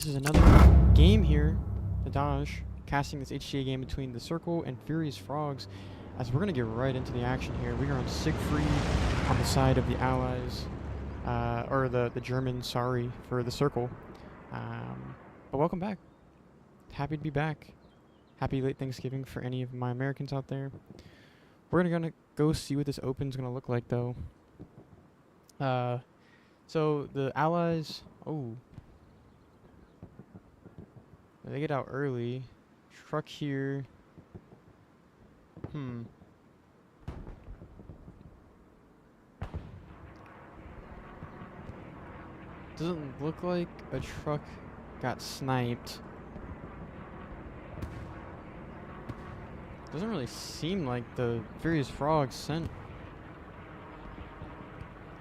This is another game here, the Dodge, casting this HCA game between the Circle and Furious Frogs. As we're going to get right into the action here. We are on Siegfried on the side of the Allies, or the Germans, sorry, for the Circle. But welcome back. Happy to be back. Happy late Thanksgiving for any of my Americans out there. We're gonna go see what this open's gonna look like, though. So the Allies, they get out early. Truck here. Doesn't look like a truck got sniped. Doesn't really seem like the Furious Frogs sent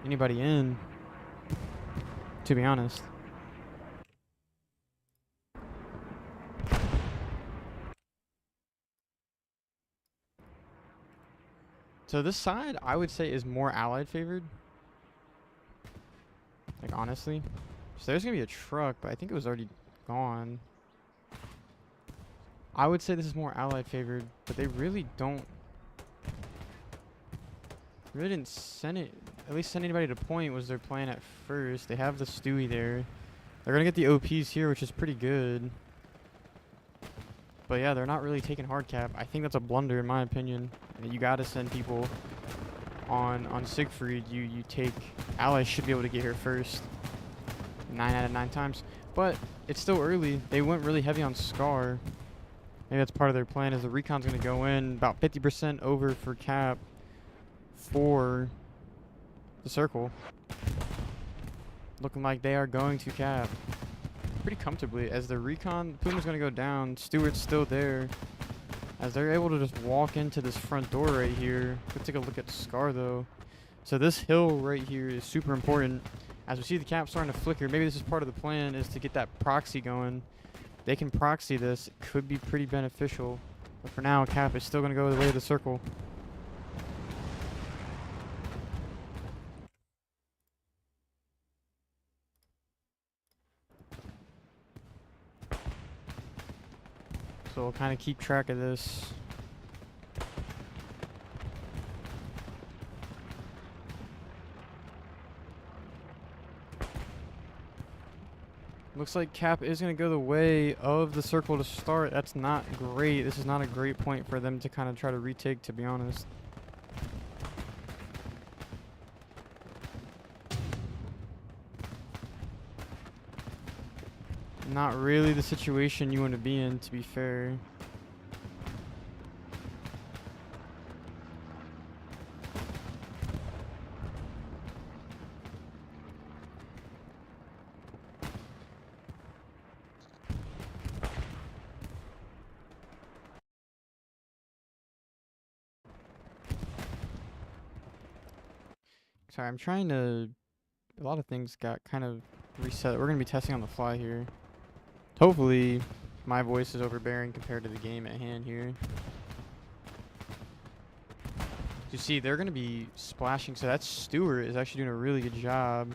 anybody in, to be honest. So this side, I would say, is more Allied favored. Like, honestly. So there's going to be a truck, but I think it was already gone. I would say this is more Allied favored, but they really don't... really didn't send it... at least send anybody to point was their plan at first. They have the Stewie there. They're going to get the OPs here, which is pretty good. But yeah, they're not really taking hard cap. I think that's a blunder in my opinion. You gotta send people on Siegfried. You take... Allies should be able to get here first. 9 out of 9 times. But it's still early. They went really heavy on Scar. Maybe that's part of their plan, is the recon's gonna go in about 50% over for cap for the Circle. Looking like they are going to cap pretty comfortably, as the recon Puma's gonna go down. Stewart's still there, as they're able to just walk into this front door right here. Let's take a look at Scar though. So this hill right here is super important, as we see the cap starting to flicker. Maybe this is part of the plan, is to get that proxy going. They can proxy this, it could be pretty beneficial, but for now cap is still gonna go the way of the Circle. So we'll kind of keep track of this. Looks like cap is going to go the way of the Circle to start. That's not great. This is not a great point for them to kind of try to retake, to be honest. Not really the situation you want to be in, to be fair. Sorry, I'm trying to... a lot of things got kind of reset. We're going to be testing on the fly here. Hopefully, my voice is overbearing compared to the game at hand here. You see, they're going to be splashing. So that Stewart is actually doing a really good job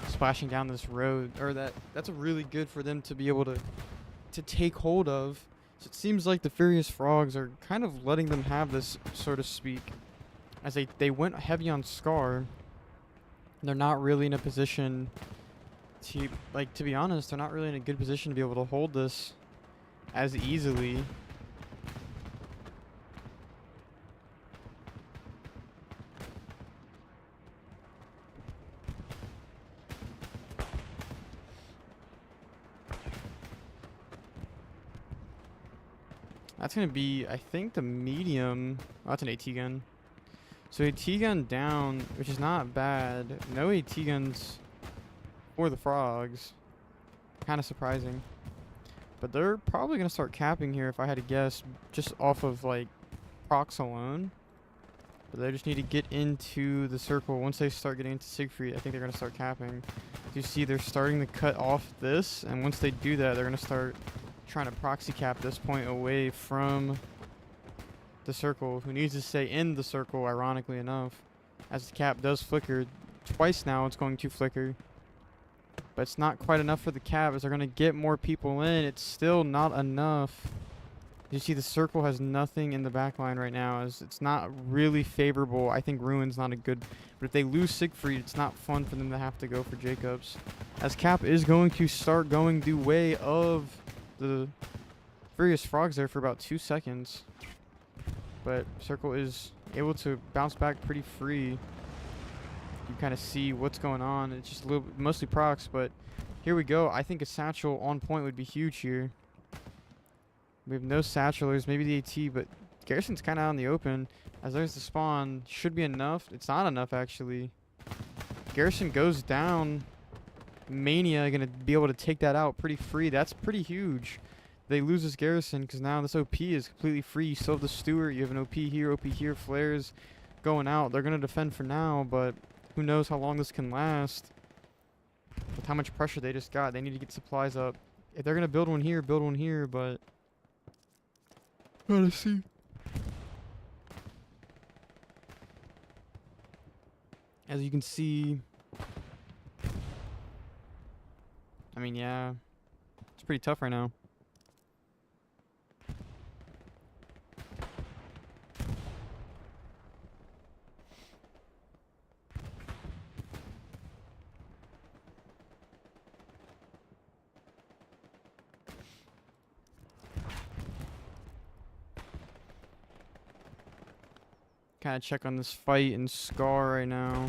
splashing down this road. Or that's a really good for them to be able to take hold of. So it seems like the Furious Frogs are kind of letting them have this, so to speak. As they went heavy on Scar. They're not really in a position... to be honest, they're not really in a good position to be able to hold this as easily. That's going to be, I think, the medium. Oh, that's an AT gun. So AT gun down, which is not bad. No AT guns for the Frogs. Kind of surprising. But they're probably going to start capping here, if I had to guess, just off of, like, procs alone. But they just need to get into the Circle. Once they start getting into Siegfried, I think they're going to start capping. You see they're starting to cut off this, and once they do that, they're going to start trying to proxy cap this point away from the Circle, who needs to stay in the Circle, ironically enough. As the cap does flicker twice now, it's going to flicker. But it's not quite enough for the cap. As they're going to get more people in, it's still not enough. You see the circle has nothing in the back line right now. As it's not really favorable. I think Ruin's not a good... But if they lose Siegfried, it's not fun for them to have to go for Jacobs. As cap is going to start going the way of the Furious Frogs there for about 2 seconds. But circle is able to bounce back pretty free. You kind of see what's going on. It's just a little, mostly procs, but here we go. I think a satchel on point would be huge here. We have no satchelers, maybe the AT, but Garrison's kind of out in the open. As there's the spawn, should be enough. It's not enough, actually. Garrison goes down. Mania going to be able to take that out pretty free. That's pretty huge. They lose this Garrison because now this OP is completely free. You still have the Stewart. You have an OP here, flares going out. They're going to defend for now, but who knows how long this can last. With how much pressure they just got. They need to get supplies up. If they're going to build one here, but... Gotta see. As you can see... I mean, yeah. It's pretty tough right now. Kind of check on this fight and Scar right now.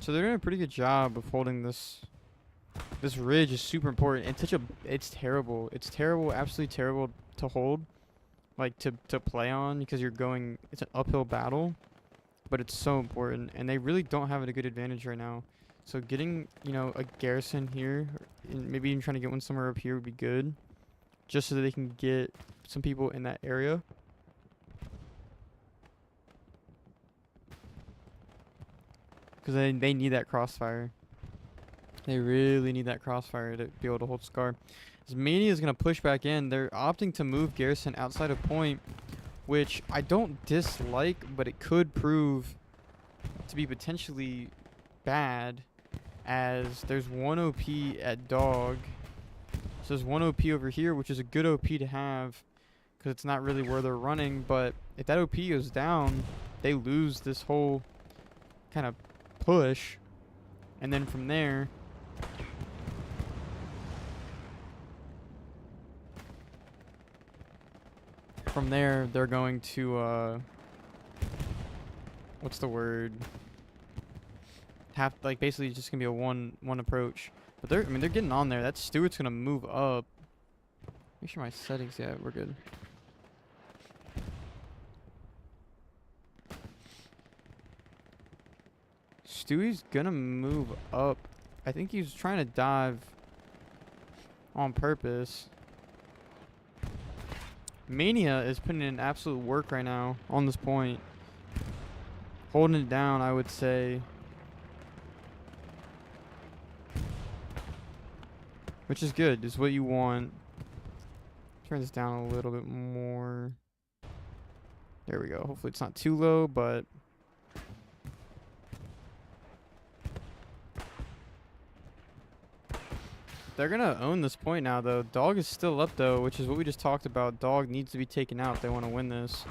So they're doing a pretty good job of holding this. This ridge is super important. It's terrible. It's terrible, absolutely terrible to hold, like to play on because you're going. It's an uphill battle, but it's so important, and they really don't have a good advantage right now. So getting a Garrison here, and maybe even trying to get one somewhere up here would be good. Just so that they can get some people in that area. Because they need that crossfire. They really need that crossfire to be able to hold Scar. As Mania is going to push back in. They're opting to move Garrison outside of point. Which I don't dislike, but it could prove to be potentially bad. As there's one OP at Dog. So there's one OP over here, which is a good OP to have because it's not really where they're running. But if that OP goes down, they lose this whole kind of push. And then from there, they're going to, what's the word? Have, like, basically it's just going to be a one approach. But they're getting on there. That Stewart's gonna move up. Make sure my settings, yeah, we're good. Stewie's gonna move up. I think he's trying to dive on purpose. Mania is putting in absolute work right now on this point. Holding it down, I would say. Which is good, is what you want. Turn this down a little bit more. There we go. Hopefully it's not too low, but... They're going to own this point now, though. Dog is still up, though, which is what we just talked about. Dog needs to be taken out if they want to win this.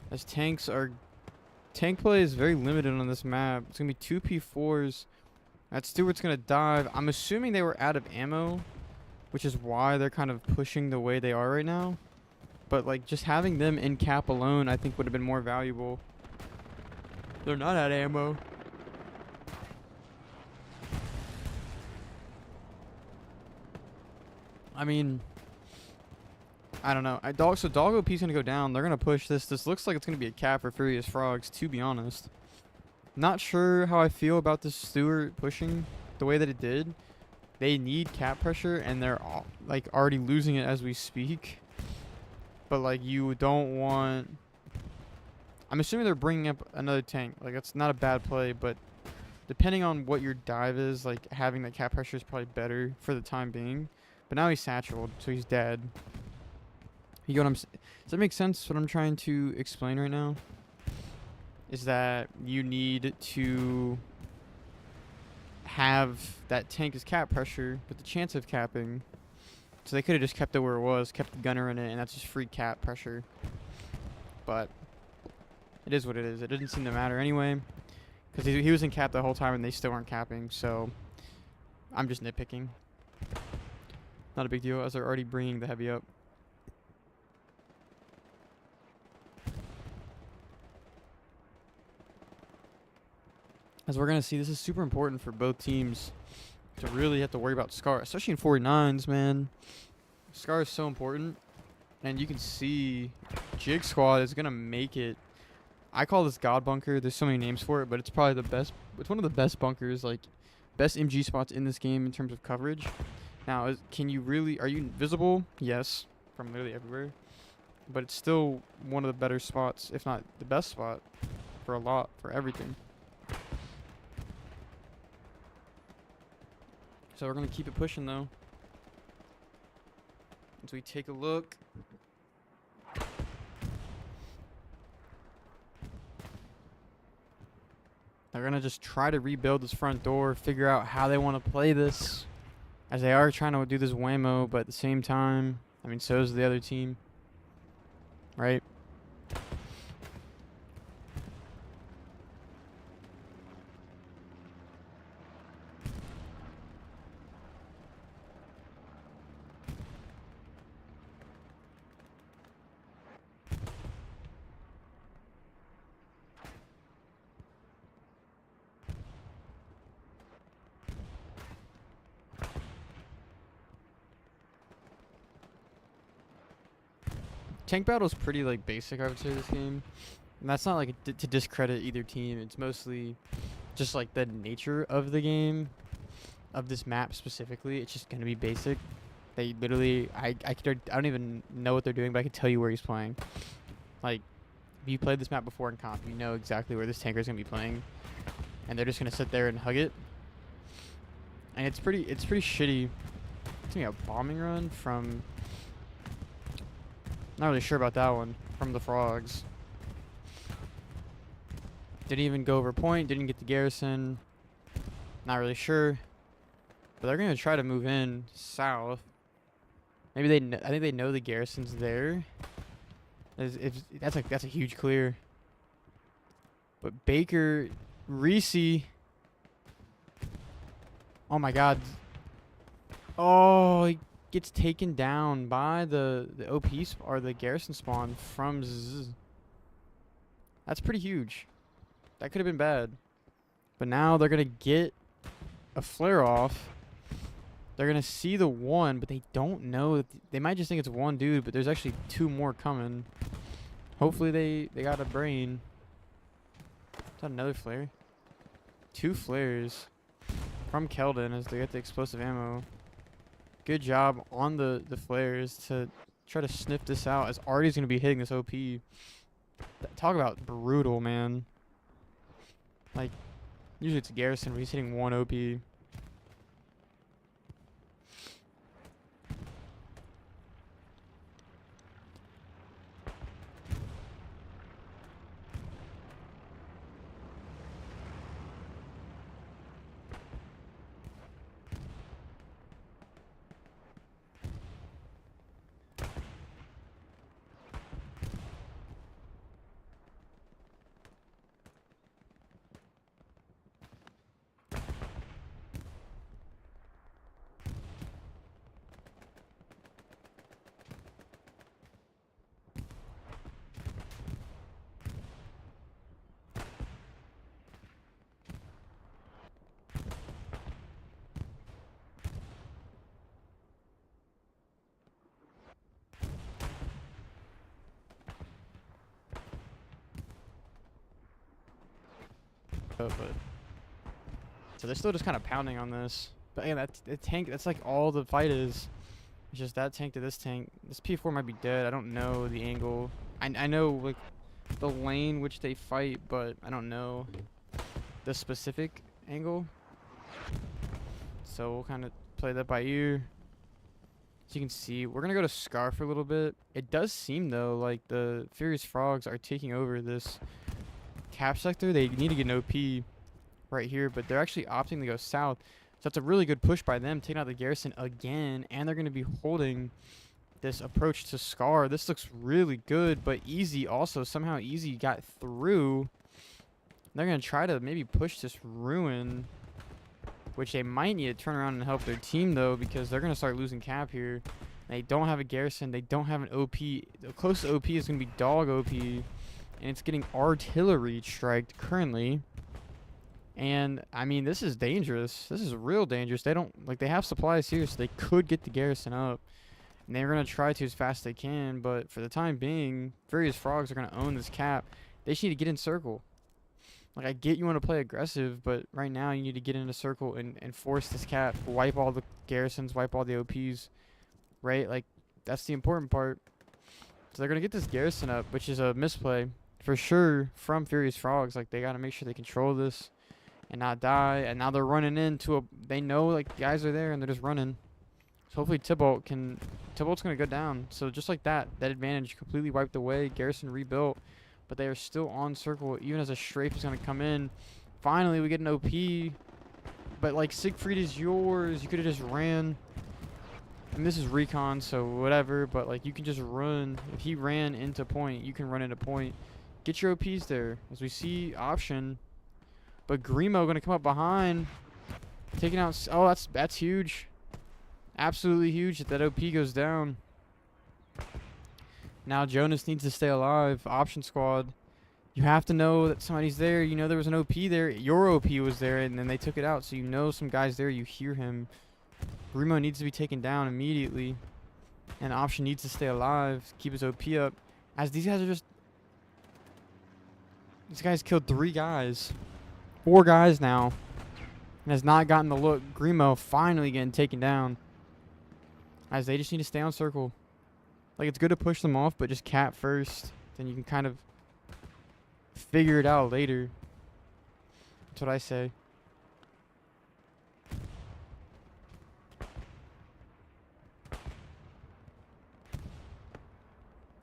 As tanks are... Tank play is very limited on this map. It's going to be 2 P4s. That Stewart's going to dive. I'm assuming they were out of ammo, which is why they're kind of pushing the way they are right now. But, like, just having them in cap alone, I think would have been more valuable. They're not out of ammo. I mean, I don't know. So Dog OP's going to go down. They're going to push this. This looks like it's going to be a cap for Furious Frogs, to be honest. Not sure how I feel about this Stewart pushing the way that it did. They need cap pressure, and they're like already losing it as we speak. But like you don't want... I'm assuming they're bringing up another tank. Like that's not a bad play, but depending on what your dive is, like having that cap pressure is probably better for the time being. But now he's satcheled, so he's dead. You know what I'm saying? Does that make sense what I'm trying to explain right now? is that you need to have that tank as cap pressure with the chance of capping. So they could have just kept it where it was, kept the gunner in it, and that's just free cap pressure. But it is what it is. It didn't seem to matter anyway, because he was in cap the whole time and they still weren't capping. So I'm just nitpicking. Not a big deal, as they're already bringing the heavy up. As we're going to see, this is super important for both teams to really have to worry about Scar, especially in 49s, man. Scar is so important. And you can see Jig Squad is going to make it. I call this God Bunker. There's so many names for it, but it's probably the best. It's one of the best bunkers, like best MG spots in this game in terms of coverage. Now, can you really, are you visible? Yes, from literally everywhere. But it's still one of the better spots, if not the best spot, for everything. So we're going to keep it pushing, though. As we take a look. They're going to just try to rebuild this front door, figure out how they want to play this. As they are trying to do this whammo, but at the same time, I mean, so is the other team. Right? Tank battle is pretty like basic, I would say, this game, and that's not like to discredit either team. It's mostly just like the nature of the game, of this map specifically. It's just gonna be basic. They literally, I don't even know what they're doing, but I can tell you where he's playing. Like, if you played this map before in comp, you know exactly where this tanker is gonna be playing, and they're just gonna sit there and hug it. And it's pretty shitty. It's gonna be a bombing run from. Not really sure about that one. From the Frogs. Didn't even go over point. Didn't get the garrison. Not really sure. But they're going to try to move in south. Maybe they. I think they know the garrison's there. That's a huge clear. But Baker, Reese. Oh my God. Oh. He gets taken down by the OP or the garrison spawn from Zzz. That's pretty huge. That could have been bad. But now they're going to get a flare off. They're going to see the one, but they don't know. They might just think it's one dude, but there's actually two more coming. Hopefully they got a brain. Is that another flare? Two flares from Keldon as they get the explosive ammo. Good job on the flares to try to sniff this out, as Artie's going to be hitting this OP. Talk about brutal, man. Like, usually it's Garrison, but he's hitting one OP. But so they're still just kind of pounding on this. But yeah, that's the tank. That's like all the fight is. It's just that tank to this tank. This P4 might be dead. I don't know the angle. I know like the lane which they fight, but I don't know the specific angle. So we'll kind of play that by ear. As you can see, we're gonna go to Scar for a little bit. It does seem though like the Furious Frogs are taking over this cap sector, they need to get an OP right here, but they're actually opting to go south. So that's a really good push by them, taking out the garrison again, and they're going to be holding this approach to Scar. This looks really good, but Easy also, somehow Easy got through. They're going to try to maybe push this Ruin, which they might need to turn around and help their team, though, because they're going to start losing cap here. They don't have a garrison. They don't have an OP. The closest OP is going to be Dog OP, and it's getting artillery striked currently. And, I mean, this is dangerous. This is real dangerous. They don't, like, they have supplies here, so they could get the garrison up. And they're going to try to as fast as they can, but for the time being, Furious Frogs are going to own this cap. They just need to get in circle. Like, I get you want to play aggressive, but right now you need to get in a circle and force this cap. Wipe all the garrisons, wipe all the OPs, right? Like, that's the important part. So they're going to get this garrison up, which is a misplay for sure from Furious Frogs. Like, they got to make sure they control this and not die. And now they're running into a... They know, like, guys are there, and they're just running. So hopefully Tybalt can... Tybalt's going to go down. So just like that, that advantage completely wiped away. Garrison rebuilt. But they are still on circle, even as a strafe is going to come in. Finally, we get an OP. But, like, Siegfried is yours. You could have just ran. And this is recon, so whatever. But, like, you can just run. If he ran into point, you can run into point. Get your OPs there. As we see, option. But Grimo going to come up behind. Taking out... Oh, that's huge. Absolutely huge that that OP goes down. Now Jonas needs to stay alive. Option squad. You have to know that somebody's there. You know there was an OP there. Your OP was there, and then they took it out. So you know some guy's there. You hear him. Remo needs to be taken down immediately. And Option needs to stay alive. Keep his OP up. As these guys are just... This guy's killed 3 guys. 4 guys now. And has not gotten the look. Grimo finally getting taken down. As they just need to stay on circle. Like, it's good to push them off, but just cap first. Then you can kind of figure it out later. That's what I say.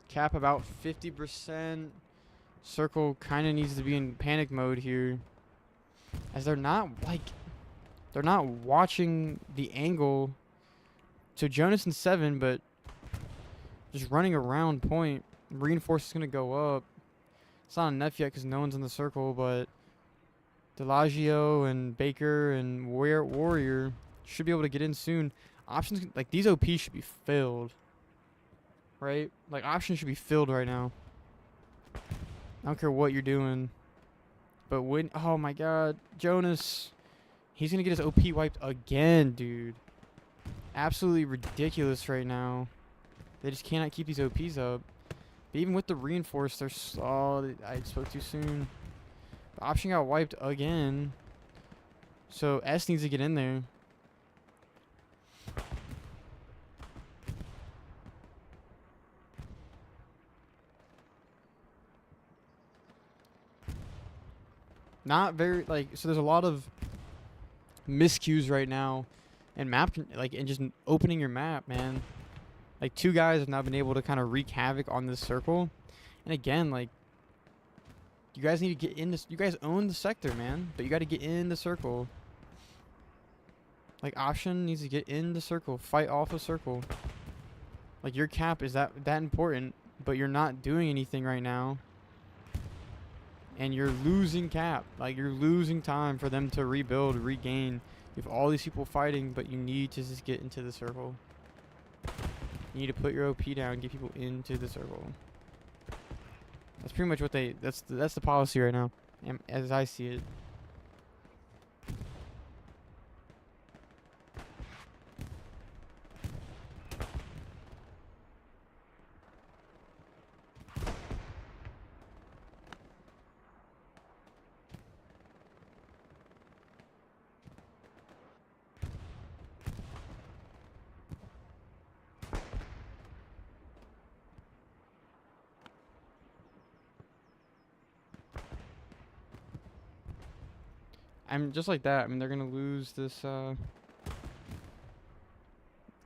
Cap about 50%. Circle kind of needs to be in panic mode here. As they're not, like... They're not watching the angle. So Jonas in 7, but... Just running around point. Reinforce is going to go up. It's not enough yet because no one's in the circle, but Delagio and Baker and Warrior should be able to get in soon. Options, like, these OPs should be filled. Right? Like, options should be filled right now. I don't care what you're doing. But when... Oh, my God. Jonas. He's going to get his OP wiped again, dude. Absolutely ridiculous right now. They just cannot keep these OPs up. But even with the reinforce, they're... Oh, I spoke too soon. The option got wiped again. So S needs to get in there. Not very... Like, so there's a lot of miscues right now. And map... Like, and just opening your map, man. Like, 2 guys have now been able to kind of wreak havoc on this circle. And again, like, you guys need to get in this. You guys own the sector, man. But you got to get in the circle. Like, Option needs to get in the circle. Fight off a circle. Like, your cap is that important. But you're not doing anything right now. And you're losing cap. Like, you're losing time for them to rebuild, regain. You have all these people fighting, but you need to just get into the circle. You need to put your OP down and get people into the circle. That's pretty much what they... That's the policy right now, as I see it. I'm just like that. I mean, they're gonna lose this. I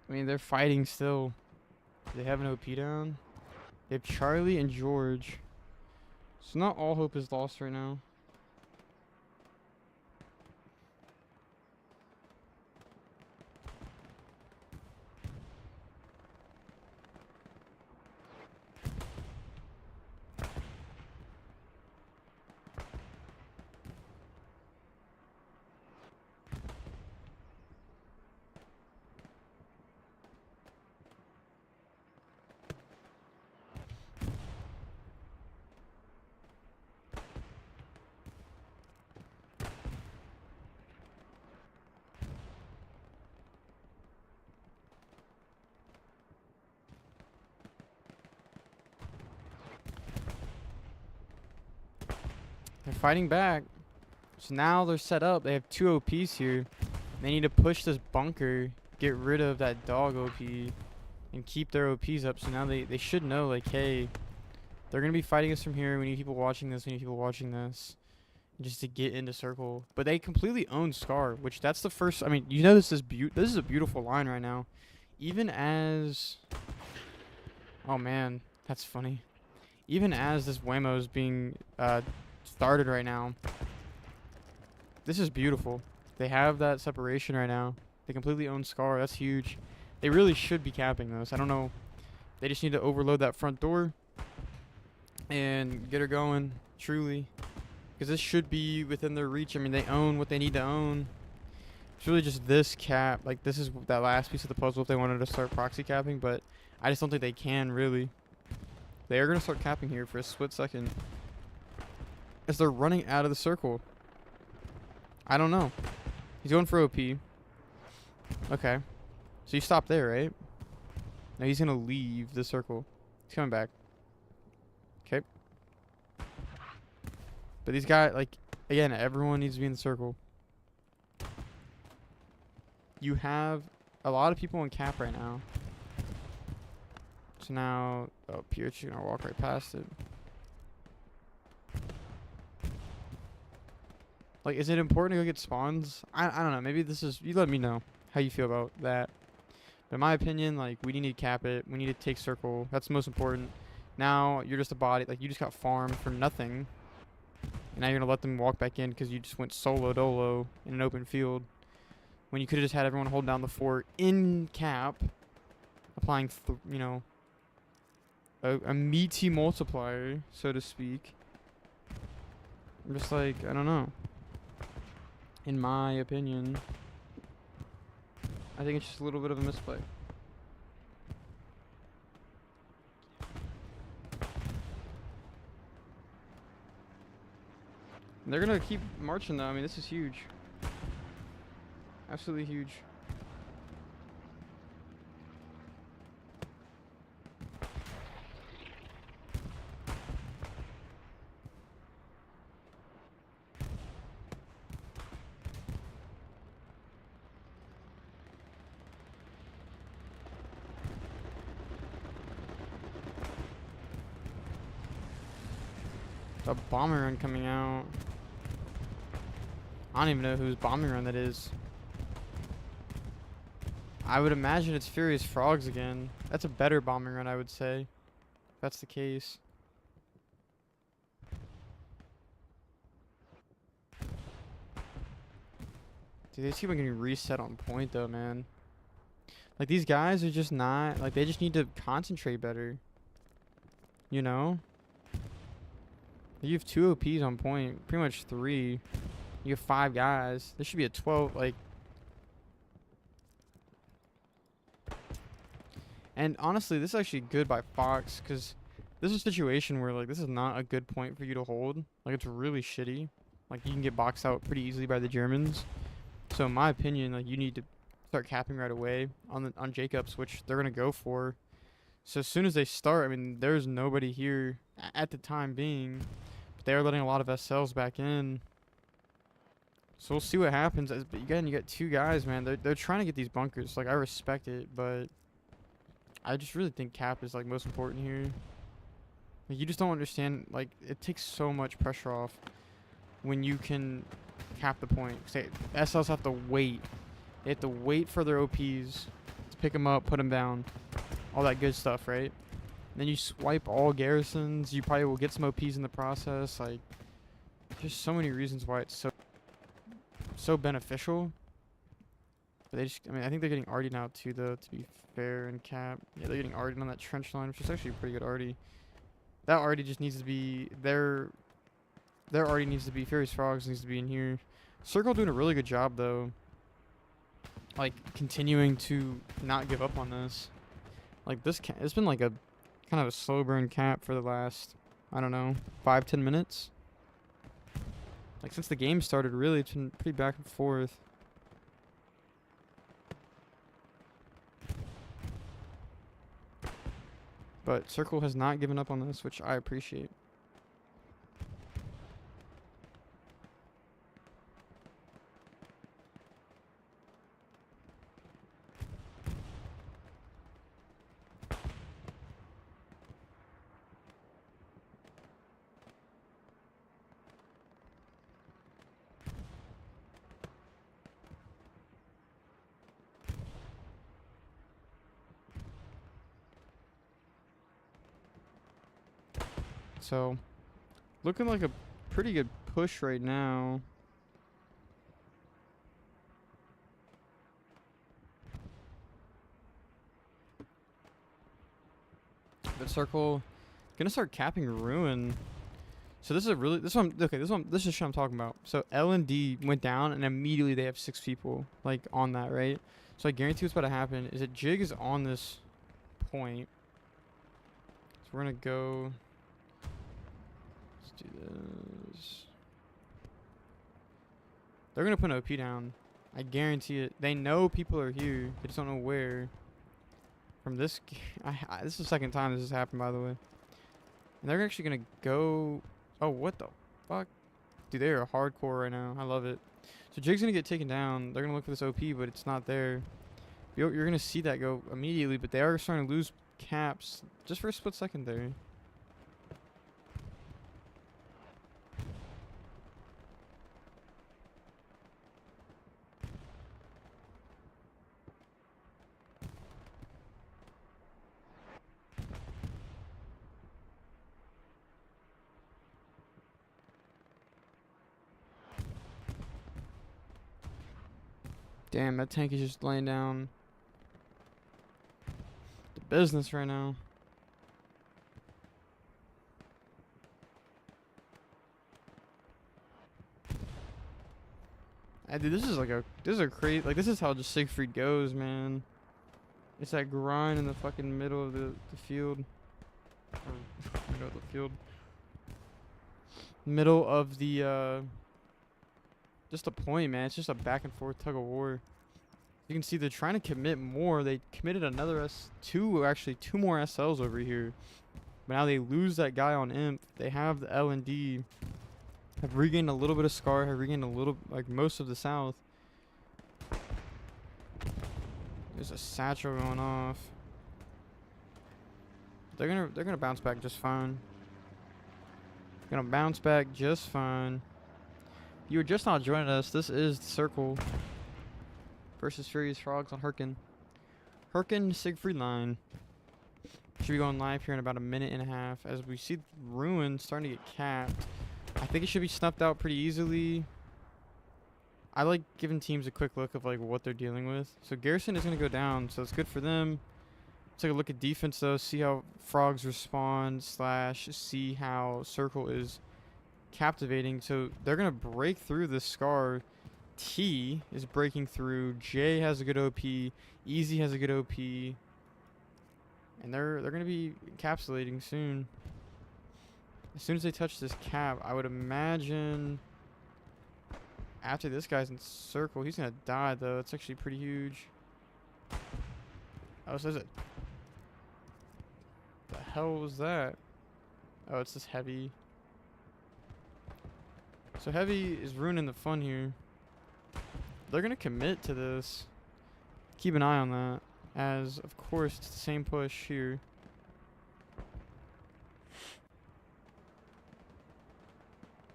mean, they're fighting still. They have an OP down. They have Charlie and George. So not all hope is lost right now. They're fighting back. So now they're set up. They have 2 OPs here. They need to push this bunker, get rid of that dog OP, and keep their OPs up. So now they should know, like, hey, they're going to be fighting us from here. We need people watching this. We need people watching this. Just to get into circle. But they completely own Scar, which that's the first. I mean, you know, this is a beautiful line right now. Even as... Oh, man. That's funny. Even as this Waymo is being started right now, this is beautiful. They have that separation right now. They completely own Scar. That's huge. They really should be capping this. I don't know. They just need to overload that front door and get her going, truly. Because this should be within their reach. I mean, they own what they need to own. It's really just this cap. Like, this is that last piece of the puzzle if they wanted to start proxy capping. But I just don't think they can, really. They are going to start capping here for a split second. As they're running out of the circle. I don't know. He's going for OP. Okay. So you stop there, right? Now he's going to leave the circle. He's coming back. Okay. But these guys, like, again, everyone needs to be in the circle. You have a lot of people in cap right now. So now, oh, Pierre's going to walk right past it. Like, is it important to go get spawns? I don't know. Maybe this is... You let me know how you feel about that. But in my opinion, like, we need to cap it. We need to take circle. That's the most important. Now, you're just a body. Like, you just got farmed for nothing. And now you're going to let them walk back in because you just went solo dolo in an open field. When you could have just had everyone hold down the fort in cap. Applying, you know, a meaty multiplier, so to speak. I'm just like, I don't know. In my opinion, I think it's just a little bit of a misplay. And they're gonna keep marching though. I mean, this is huge. Absolutely huge. A bomber run coming out. I don't even know whose bombing run that is. I would imagine it's Furious Frogs again. That's a better bombing run, I would say. If that's the case. Dude, these people getting reset on point though, man. Like, these guys are just not... Like, they just need to concentrate better. You know? You have 2 OPs on point. Pretty much 3. You have 5 guys. There should be a 12, like... And honestly, this is actually good by Fox, because this is a situation where, like, this is not a good point for you to hold. Like, it's really shitty. Like, you can get boxed out pretty easily by the Germans. So, in my opinion, like, you need to start capping right away on Jacobs, which they're going to go for. So, as soon as they start, I mean, there's nobody here at the time being. But they're letting a lot of SLs back in. So, we'll see what happens. But again, you got 2 guys, man. They're trying to get these bunkers. Like, I respect it, but... I just really think cap is, like, most important here. Like, you just don't understand, like, it takes so much pressure off when you can cap the point. Say, SLs have to wait. They have to wait for their OPs to pick them up, put them down. All that good stuff, right? Then you swipe all garrisons. You probably will get some OPs in the process. Like, there's so many reasons why it's so beneficial. But they just, I mean, I think they're getting arty now too, though, to be fair and cap. Yeah, they're getting arty on that trench line, which is actually a pretty good arty. That arty just needs to be, their arty needs to be, Furious Frogs needs to be in here. Circle doing a really good job, though. Like, continuing to not give up on this. Like, this, it's been like a, kind of a slow burn cap for the last, I don't know, 5-10 minutes. Like, since the game started, really, it's been pretty back and forth. But Circle has not given up on this, which I appreciate. So, looking like a pretty good push right now. But Circle gonna start capping Ruin. So this is a really this is shit I'm talking about. So L&D went down and immediately they have 6 people like on that, right? So I guarantee what's about to happen is that Jig is on this point. So we're gonna go. Let's do this. They're gonna put an OP down. I guarantee it. They know people are here. They just don't know where. From this, this is the second time this has happened, by the way. And they're actually gonna go. Oh, what the fuck, dude? They are hardcore right now. I love it. So Jig's gonna get taken down. They're gonna look for this OP, but it's not there. You're gonna see that go immediately, but they are starting to lose caps just for a split second there. Damn, that tank is just laying down the business right now. Dude, this is a crazy, like, this is how just Siegfried goes, man. It's that grind in the fucking middle of the field. Or, middle of the field. Middle of the, just a point, man. It's just a back and forth tug of war. You can see they're trying to commit more. They committed another two more SLs over here. But now they lose that guy on Imp. They have the L&D. Have regained a little bit of Scar. Have regained a little, like, most of the South. There's a satchel going off. They're gonna bounce back just fine. Gonna bounce back just fine. You were just not joining us. This is Circle versus Furious Frogs on Hurtgen. Hurtgen Siegfried line. Should be going live here in about a minute and a half as we see Ruin starting to get capped. I think it should be snuffed out pretty easily. I like giving teams a quick look of like what they're dealing with. So Garrison is going to go down, so it's good for them. Let's take a look at defense though, see how Frogs respond / see how Circle is captivating. So they're going to break through the Scar. T is breaking through. J has a good OP. Easy has a good OP. And they're going to be encapsulating soon. As soon as they touch this cap, I would imagine after this guy's in Circle, he's going to die though. It's actually pretty huge. Oh, so is it? The hell was that? Oh, it's this Heavy. So Heavy is ruining the fun here. They're going to commit to this. Keep an eye on that. As, of course, it's the same push here.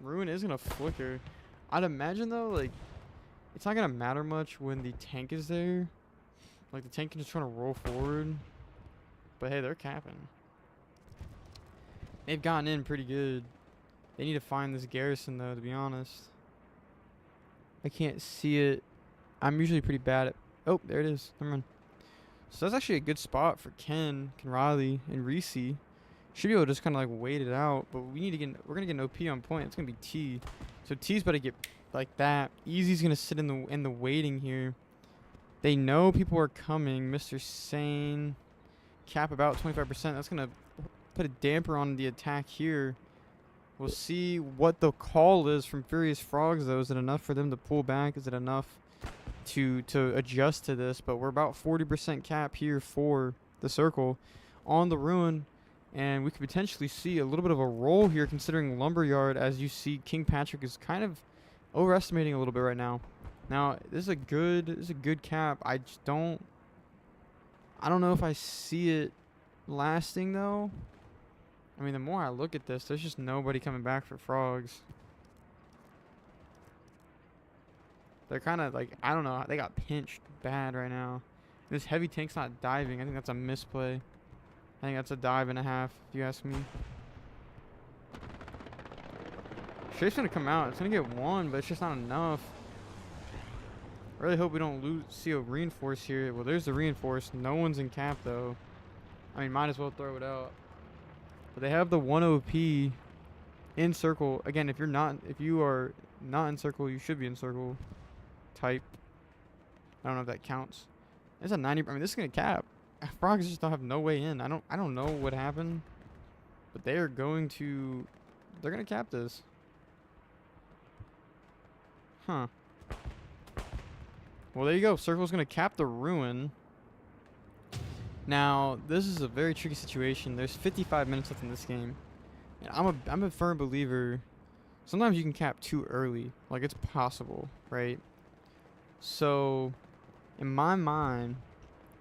Ruin is going to flicker. I'd imagine, though, like, it's not going to matter much when the tank is there. Like, the tank can just try to roll forward. But, hey, they're capping. They've gotten in pretty good. They need to find this garrison, though, to be honest. I can't see it. I'm usually pretty bad at... Oh, there it is. Never mind. So that's actually a good spot for Ken Riley, and Reese. Should be able to just kind of like wait it out, but we need to get... We're going to get an OP on point. It's going to be T. So T's about to get like that. Easy's going to sit in the waiting here. They know people are coming. Mr. Sane. Cap about 25%. That's going to put a damper on the attack here. We'll see what the call is from Furious Frogs, though. Is it enough for them to pull back? Is it enough to adjust to this? But we're about 40% cap here for the circle on the ruin. And we could potentially see a little bit of a roll here, considering Lumberyard, as you see King Patrick is kind of overestimating a little bit right now. Now, this is a good cap. I don't know if I see it lasting, though. I mean, the more I look at this, there's just nobody coming back for frogs. They're kind of like, I don't know, they got pinched bad right now. This heavy tank's not diving. I think that's a misplay. I think that's a dive and a half, if you ask me. Shape's gonna come out. It's gonna get one, but it's just not enough. I really hope we don't see a reinforce here. Well, there's the reinforce. No one's in cap, though. I mean, might as well throw it out. But they have the 1 OP in circle. Again, if you are not in circle, you should be in circle. Type. I don't know if that counts. It's a 90. I mean, this is gonna cap. Frogs just don't have no way in. I don't know what happened, but they're gonna cap this. Huh. Well, there you go. Circle's gonna cap the ruin. Now, this is a very tricky situation. There's 55 minutes left in this game. And I'm a firm believer. Sometimes you can cap too early. Like, it's possible, right? So, in my mind,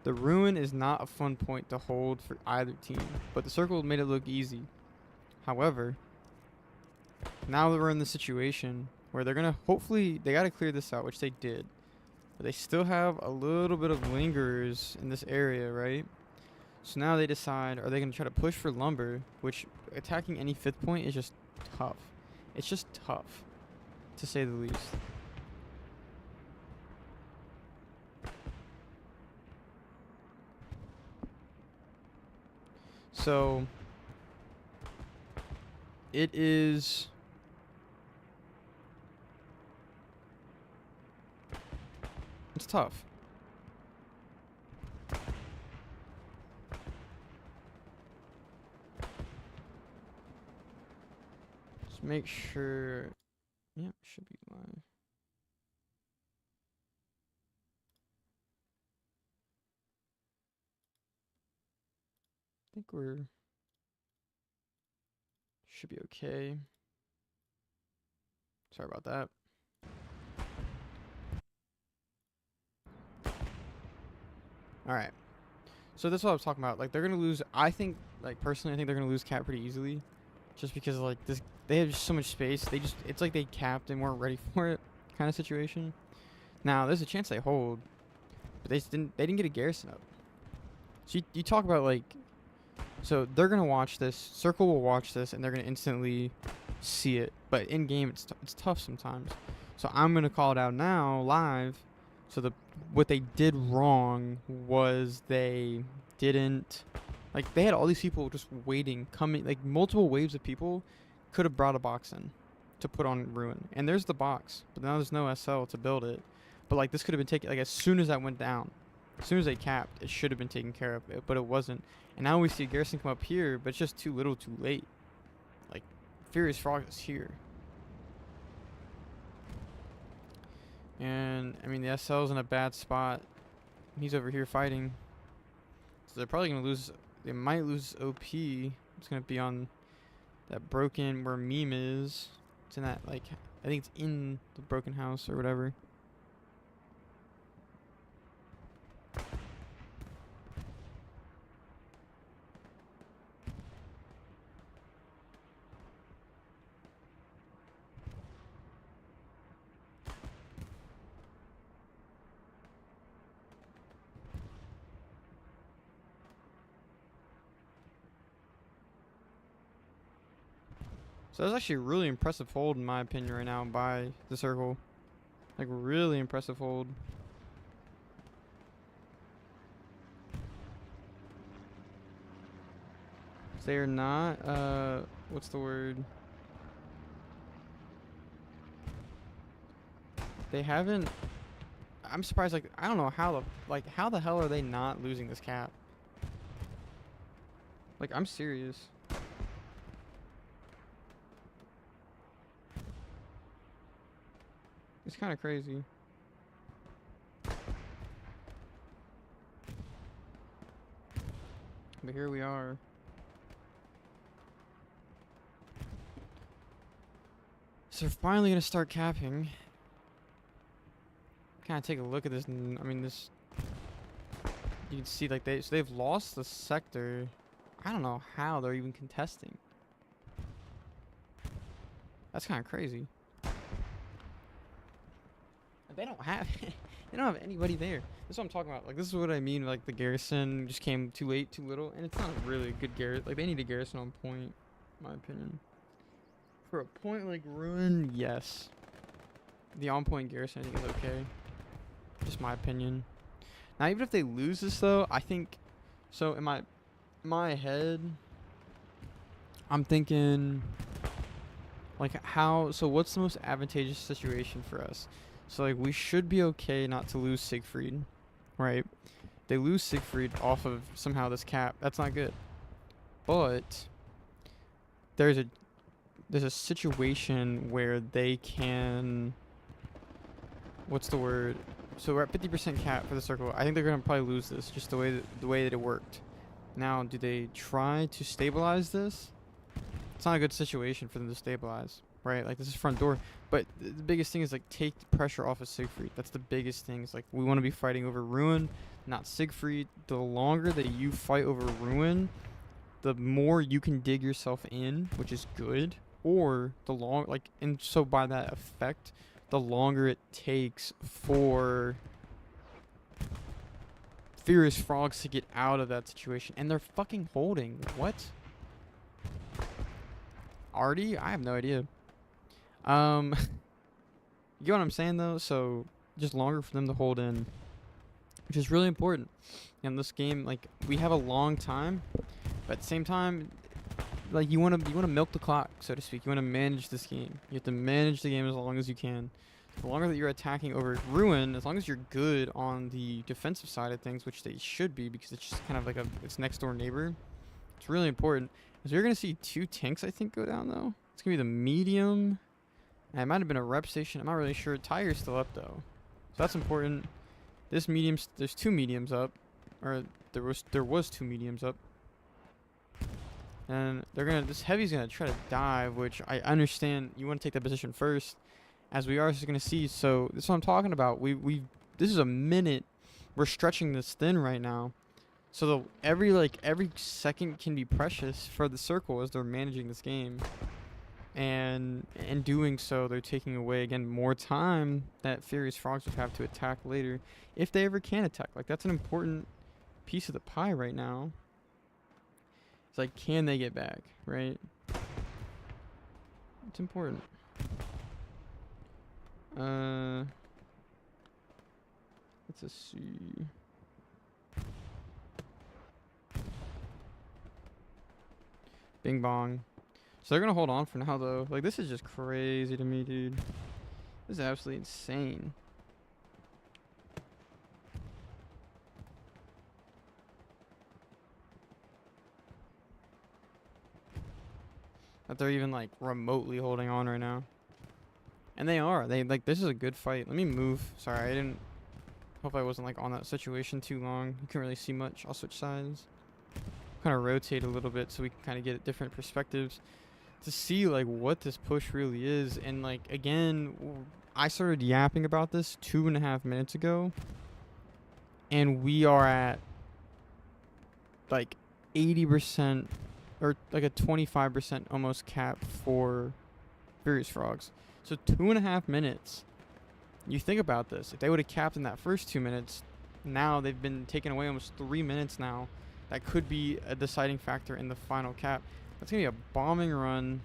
the ruin is not a fun point to hold for either team. But the circle made it look easy. However, now that we're in the situation where they're going to, hopefully, they got to clear this out, which they did. But they still have a little bit of lingerers in this area, right? So now they decide, are they going to try to push for lumber, which attacking any 5th point is just tough. It's just tough, to say the least. So it is... It's tough. Just make sure. Yep, should be live. I think should be okay. Sorry about that. Alright. So that's what I was talking about. Like, they're gonna lose. I think, like, personally, I think they're gonna lose cap pretty easily. Just because, like, they have just so much space. It's like they capped and weren't ready for it kind of situation. Now, there's a chance they hold. But they didn't get a garrison up. So you talk about, like, so they're gonna watch this. Circle will watch this, and they're gonna instantly see it. But in game, it's tough sometimes. So I'm gonna call it out now, live. So what they did wrong was they didn't, like, they had all these people just waiting, coming, like, multiple waves of people could have brought a box in to put on ruin. And there's the box, but now there's no SL to build it. But, like, this could have been taken, like, as soon as that went down, as soon as they capped, it should have been taken care of, but it wasn't. And now we see a garrison come up here, but it's just too little too late. Like, Furious Frog is here. And, I mean, the SL's in a bad spot. He's over here fighting. So they're probably going to lose. They might lose OP. It's going to be on that broken where Meme is. It's in that, like, I think it's in the broken house or whatever. So that's actually a really impressive hold in my opinion right now by the circle. Like really impressive hold. They're not what's the word? They haven't. I'm surprised. Like I don't know how the hell are they not losing this cap? Like I'm serious. It's kind of crazy. But here we are. So we're finally gonna start capping. Kind of take a look at this. I mean, this. You can see like they've lost the sector. I don't know how they're even contesting. That's kind of crazy. They don't have they don't have anybody there. This is what I'm talking about. Like this is what I mean. Like the garrison just came too late, too little, and it's not really a good garrison. Like they need a garrison on point, in my opinion. For a point like Ruin, yes. The on point garrison I think is okay. Just my opinion. Now even if they lose this though, I think so in my head I'm thinking like so what's the most advantageous situation for us? So like we should be okay not to lose Siegfried, right? They lose Siegfried off of somehow this cap. That's not good. But there's a situation where they can what's the word? So we're at 50% cap for the circle. I think they're gonna probably lose this just the way that it worked. Now, do they try to stabilize this? It's not a good situation for them to stabilize, right? Like this is front door, but the biggest thing is like take the pressure off of Siegfried. That's the biggest thing. It's like we want to be fighting over Ruin, not Siegfried. The longer that you fight over Ruin, the more you can dig yourself in, which is good. Or and so by that effect, the longer it takes for Furious Frogs to get out of that situation. And they're fucking holding. What? Artie? I have no idea. You get what I'm saying though? So just longer for them to hold in, which is really important. In this game, like we have a long time, but at the same time, like you want to milk the clock, so to speak. You want to manage this game. You have to manage the game as long as you can. The longer that you're attacking over Ruin, as long as you're good on the defensive side of things, which they should be, because it's just kind of like it's next door neighbor. It's really important. So you're gonna see 2 tanks, I think, go down though. It's gonna be the medium. And it might have been a rep station. I'm not really sure. Tiger's still up though, so that's important. This medium, there's 2 mediums up, or there was 2 mediums up. And this heavy's gonna try to dive, which I understand. You want to take that position first, as we are just gonna see. So this is what I'm talking about. This is a minute. We're stretching this thin right now. So every second can be precious for the circle as they're managing this game. And in doing so, they're taking away again more time that Furious Frogs would have to attack later, if they ever can attack. Like that's an important piece of the pie right now. It's like, can they get back, right? It's important. Let's see. Bing bong. So they're gonna hold on for now though. Like this is just crazy to me, dude. This is absolutely insane. That they're even like remotely holding on right now. And they are. This is a good fight. Let me move. Sorry, I didn't. Hope I wasn't like on that situation too long. You can't really see much. I'll switch sides. Kind of rotate a little bit so we can kind of get different perspectives to see like what this push really is. And like again, I started yapping about this 2.5 minutes ago, and we are at like 80% or like a 25% almost cap for Furious Frogs. So 2.5 minutes. You think about this. If they would have capped in that first 2 minutes, now they've been taken away almost 3 minutes now. That could be a deciding factor in the final cap. That's going to be a bombing run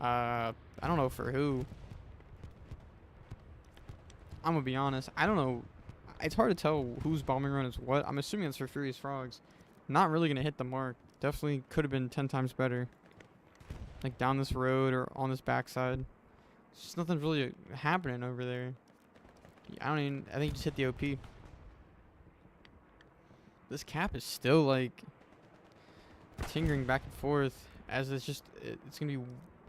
I don't know for who. I'm gonna be honest. I don't know. It's hard to tell whose bombing run is what. I'm assuming it's for Furious Frogs. Not really gonna hit the mark. Definitely could have been 10 times better. Like down this road or on this backside. Just nothing's really happening over there. I don't even. I think you just hit the OP. This cap is still like tingering back and forth as it's gonna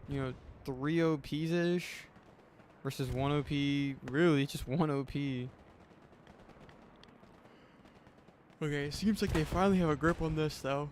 be, 3 OPs ish versus 1 OP. Really, just 1 OP. Okay, seems like they finally have a grip on this though.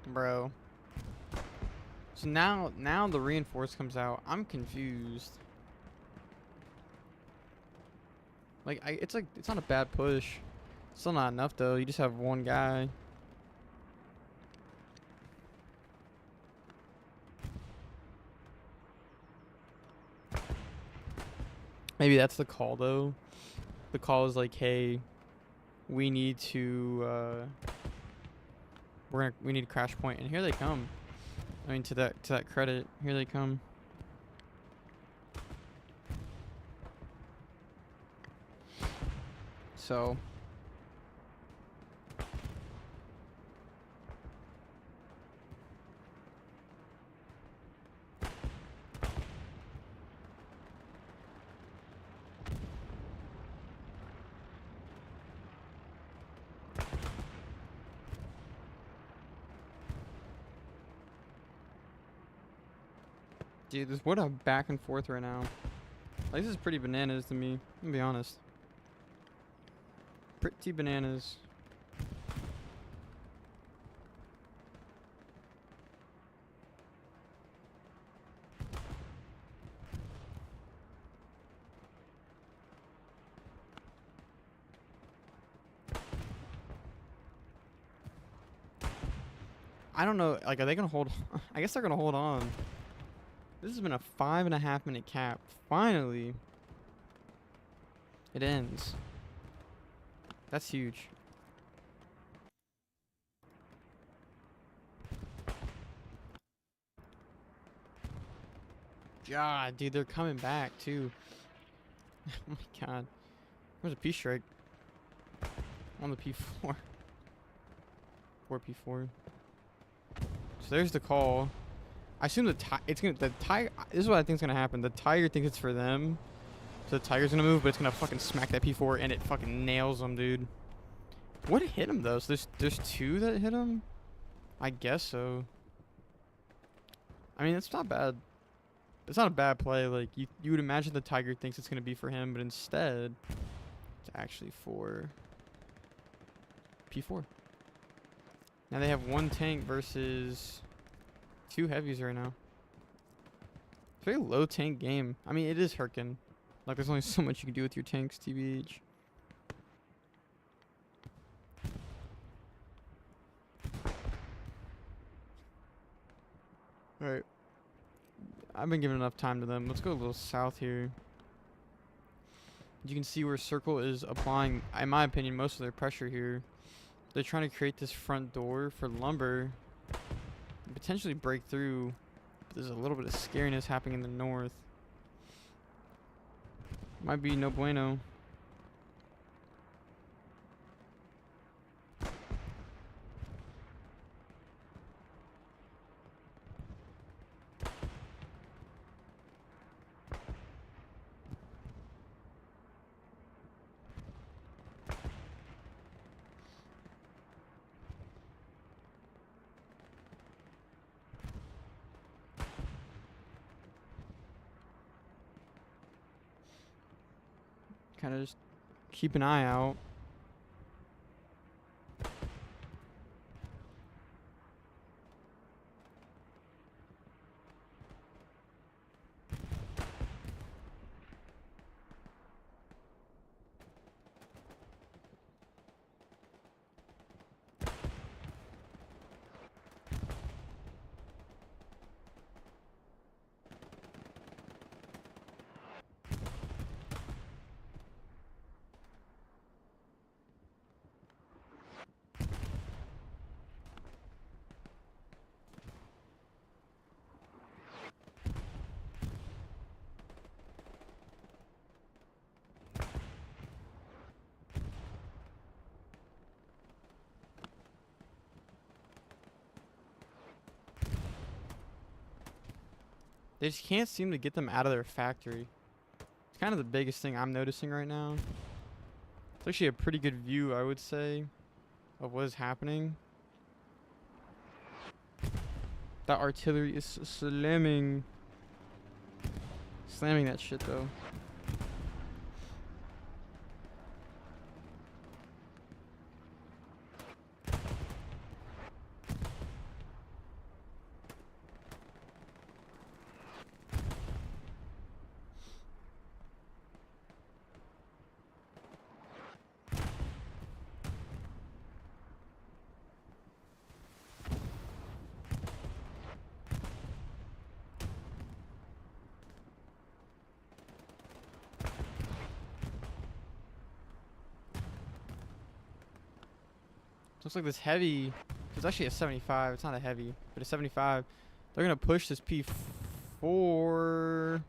Bro. So now the reinforce comes out. I'm confused. Like it's not a bad push. Still not enough though. You just have one guy. Maybe that's the call though. The call is like, hey, we need to we need a crash point, and here they come. I mean, to that credit, here they come. So dude, what a back and forth right now. Like, this is pretty bananas to me. I'm gonna be honest. Pretty bananas. I don't know. Like, are they gonna hold? I guess they're gonna hold on. This has been a 5.5 minute cap. Finally, it ends. That's huge. God, dude, they're coming back too. Oh my god. Where's a P strike? On the P4. 4P4. So there's the call. I assume the tiger. This is what I think is gonna happen. The tiger thinks it's for them, so the tiger's gonna move, but it's gonna fucking smack that P4 and it fucking nails them, dude. What hit him though? So there's 2 that hit him. I guess so. I mean, it's not bad. It's not a bad play. Like you would imagine the tiger thinks it's gonna be for him, but instead, it's actually for P4. Now they have 1 tank versus 2 heavies right now. It's a very low tank game. I mean, it is Hurtgen. Like, there's only so much you can do with your tanks, TBH. Alright. I've been giving enough time to them. Let's go a little south here. You can see where Circle is applying, in my opinion, most of their pressure here. They're trying to create this front door for lumber. And potentially break through. But there's a little bit of scariness happening in the north. Might be no bueno. Kind of just keep an eye out. They just can't seem to get them out of their factory. It's kind of the biggest thing I'm noticing right now. It's actually a pretty good view, I would say, of what is happening. That artillery is slamming that shit though. Looks like this heavy, it's actually a 75, it's not a heavy, but a 75. They're gonna push this P4.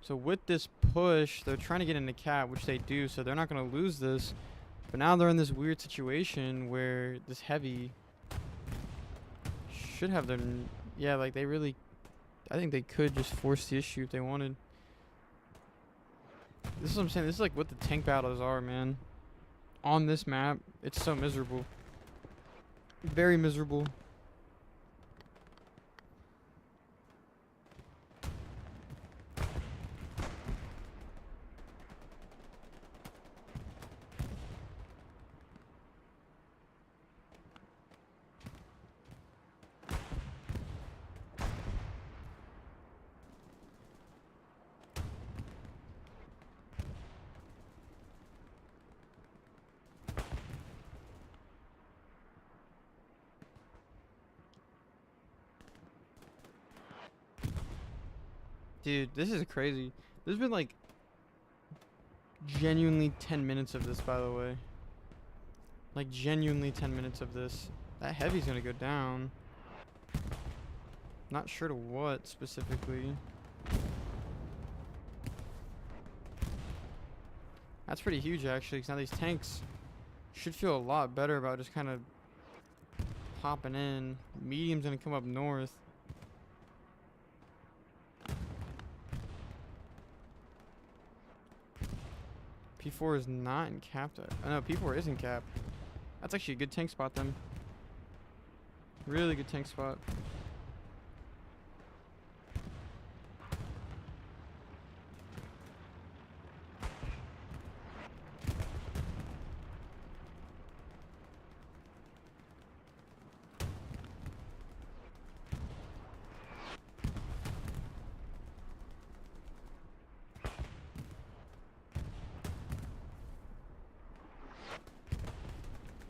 So with this push, they're trying to get into cap, which they do, so they're not gonna lose this. But now they're in this weird situation where this heavy should have their, yeah, like they really, I think they could just force the issue if they wanted. This is what I'm saying, this is like what the tank battles are, man. On this map, it's so miserable. Very miserable. Dude, this is crazy. There's been like genuinely 10 minutes of this, by the way. Like genuinely 10 minutes of this. That heavy's gonna go down. Not sure to what specifically. That's pretty huge actually, because now these tanks should feel a lot better about just kind of popping in. Medium's gonna come up north. P4 is not in capped. Oh no, P4 is in cap. That's actually a good tank spot then. Really good tank spot.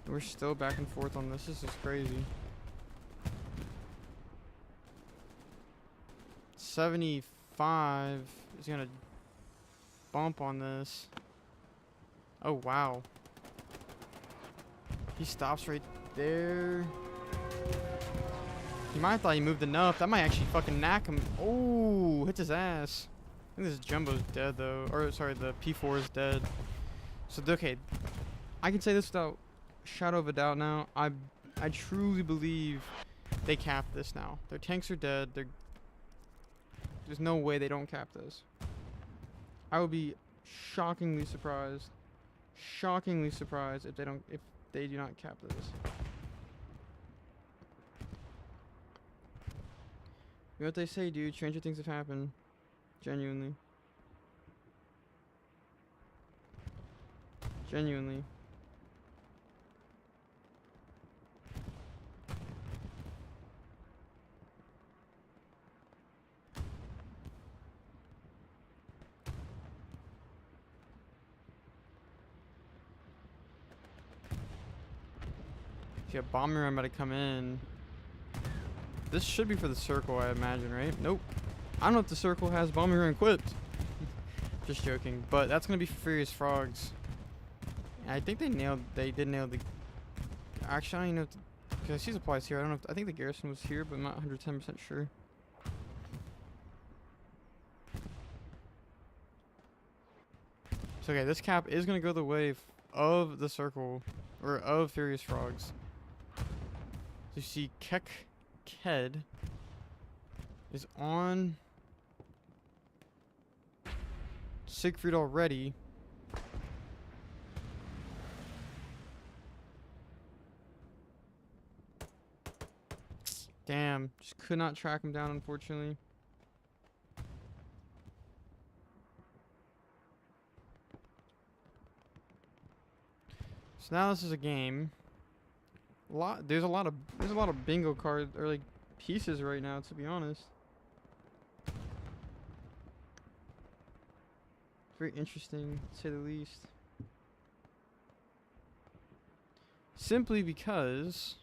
We're still back and forth on this. This is crazy. 75 is gonna bump on this. Oh wow. He stops right there. He might have thought he moved enough. That might actually fucking knack him. Oh, hits his ass. I think this Jumbo's dead though. Or sorry, the P4 is dead. So okay, I can say this without shadow of a doubt now. I truly believe they cap this now. Their tanks are dead. There's no way they don't cap this. I would be shockingly surprised if they do not cap this. You know what they say, dude? Stranger things have happened. Genuinely. Genuinely. Yeah, bomber run about to come in. This should be for the circle, I imagine, right? Nope. I don't know if the circle has bomber run equipped. Just joking, but that's gonna be for Furious Frogs. I think they did nail the. Actually, I don't even know if because I see supplies here. I don't know. I think the garrison was here, but I'm not 110% sure. So okay, this cap is gonna go the way of the circle, or of Furious Frogs. So you see Ked is on Siegfried already. Damn, just could not track him down, unfortunately. So now this is a game. There's a lot of bingo cards or like pieces right now, to be honest. Very interesting, to say the least. Simply because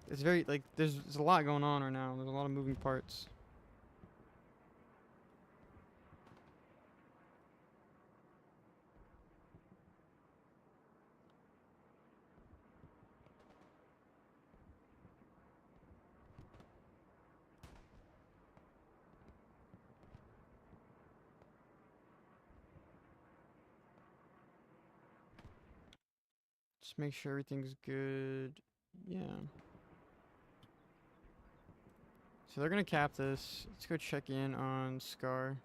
it's very like there's a lot going on right now. There's a lot of moving parts. Just make sure everything's good. Yeah. So they're gonna cap this. Let's go check in on Scar.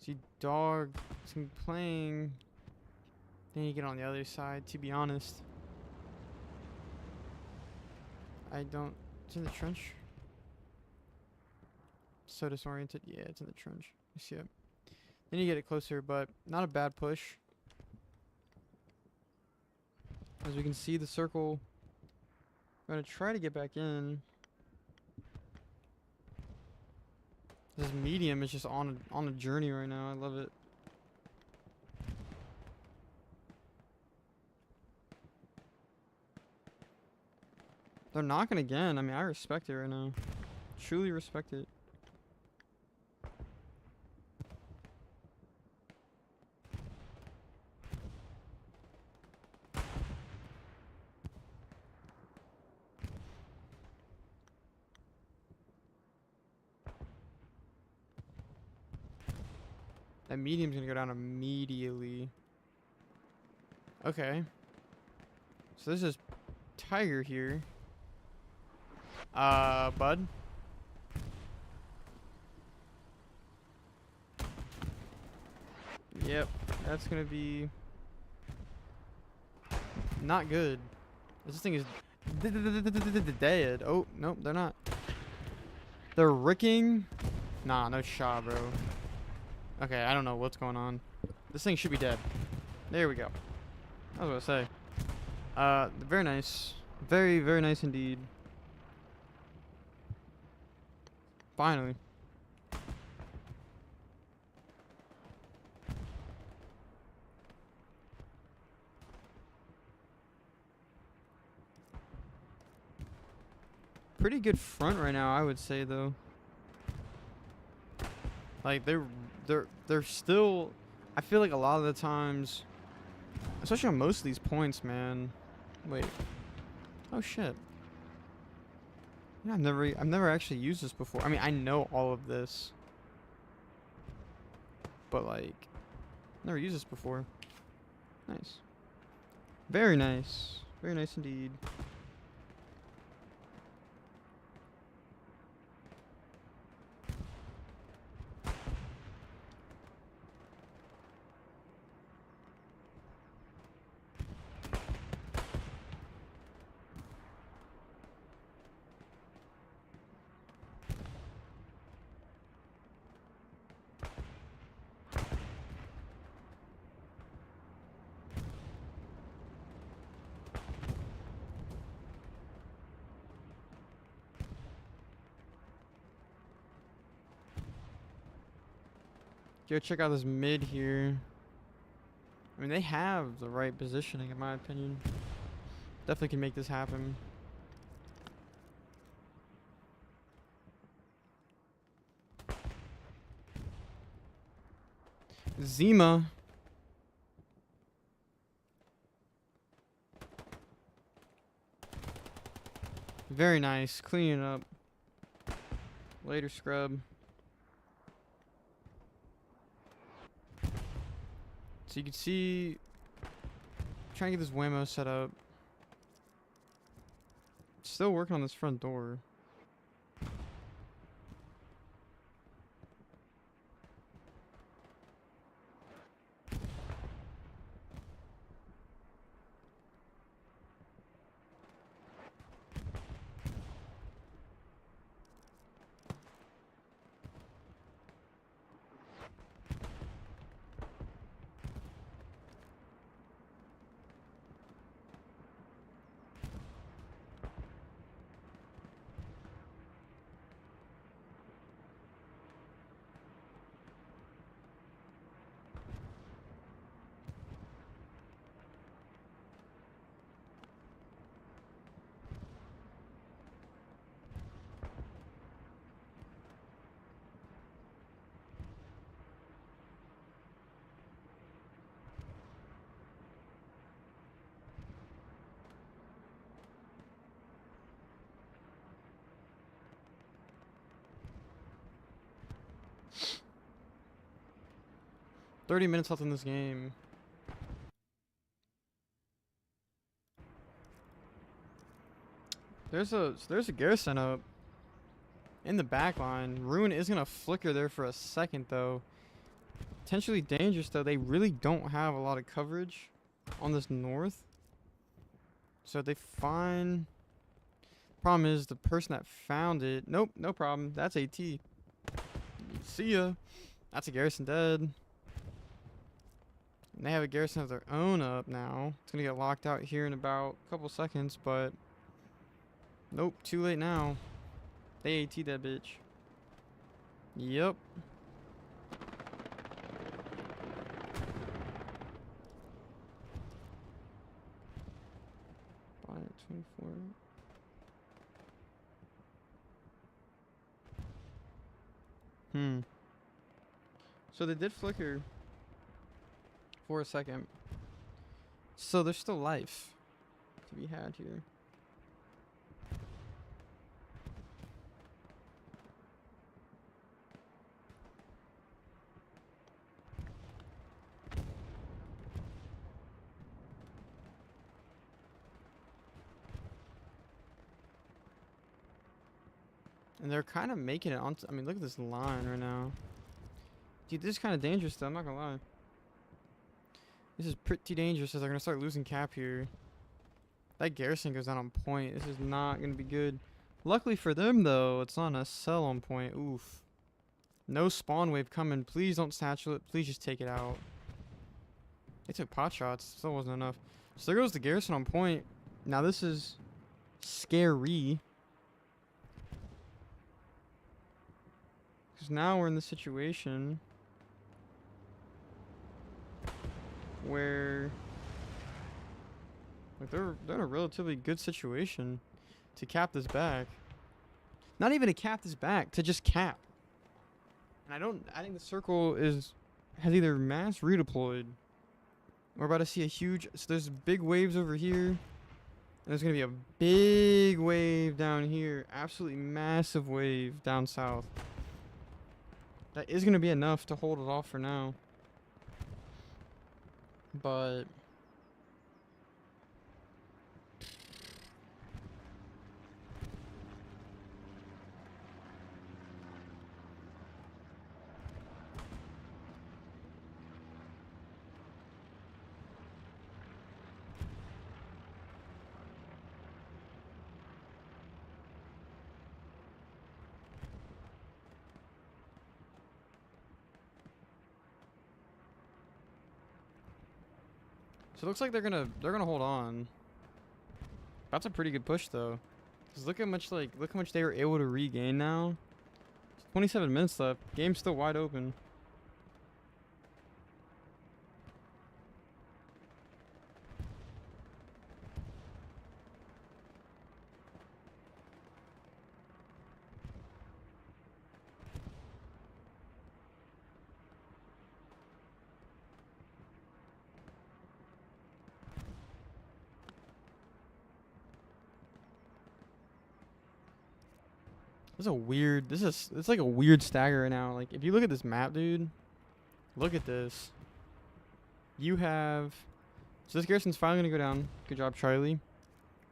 See, dog is playing. Then you get on the other side. To be honest, I don't. It's in the trench. So disoriented. Yeah, it's in the trench. You see it. Then you get it closer, but not a bad push. As we can see, the circle. I'm gonna try to get back in. This medium is just on a journey right now. I love it. They're knocking again. I mean, I respect it right now. Truly respect it. That medium's gonna go down immediately. Okay. So this is Tiger here. Bud. Yep, that's gonna be not good. This thing is dead. Oh, nope, they're not. They're ricking. Nah, no shot, bro. Okay, I don't know what's going on. This thing should be dead. There we go. I was gonna say. Very nice. Very, very nice indeed. Finally. Pretty good front right now, I would say, though. Like they're still. I feel like a lot of the times, especially on most of these points, man. Wait. Oh shit. Yeah, I've never actually used this before. I mean, I know all of this, but like, never used this before. Nice. Very nice. Very nice indeed. Go check out this mid here. I mean, they have the right positioning, in my opinion. Definitely can make this happen. Zima. Very nice. Cleaning up. Later, scrub. So you can see, trying to get this whammo set up. Still working on this front door. $30 minutes left in this game. There's a garrison up in the back line. Ruin is gonna flicker there for a second though. Potentially dangerous though. They really don't have a lot of coverage on this north. So they find. Problem is the person that found it. Nope, no problem. That's AT. See ya. That's a garrison dead. And they have a garrison of their own up now. It's gonna get locked out here in about a couple seconds, but nope, too late now. They AT that bitch. Yep. Bought it 24. So they did flicker for a second. So there's still life to be had here. And they're kind of making it onto. I mean, look at this line right now. Dude, this is kind of dangerous though, I'm not gonna lie. This is pretty dangerous as they're gonna start losing cap here. That garrison goes down on point. This is not gonna be good. Luckily for them though, it's on a cell on point. Oof. No spawn wave coming. Please don't satchel it. Please just take it out. They took pot shots. Still wasn't enough. So there goes the garrison on point. Now this is scary. Because now we're in the situation where like they're in a relatively good situation to cap this back. Not even to cap this back, to just cap. And I think the circle has either mass redeployed. We're about to see a huge, so there's big waves over here. And there's gonna be a big wave down here. Absolutely massive wave down south. That is gonna be enough to hold it off for now. But so it looks like they're gonna hold on. That's a pretty good push though. Cause look how much they were able to regain now. 27 minutes left. Game's still wide open. It's like a weird stagger right now. Like if you look at this map, dude, look at this. You have... So this garrison's finally going to go down. Good job, Charlie.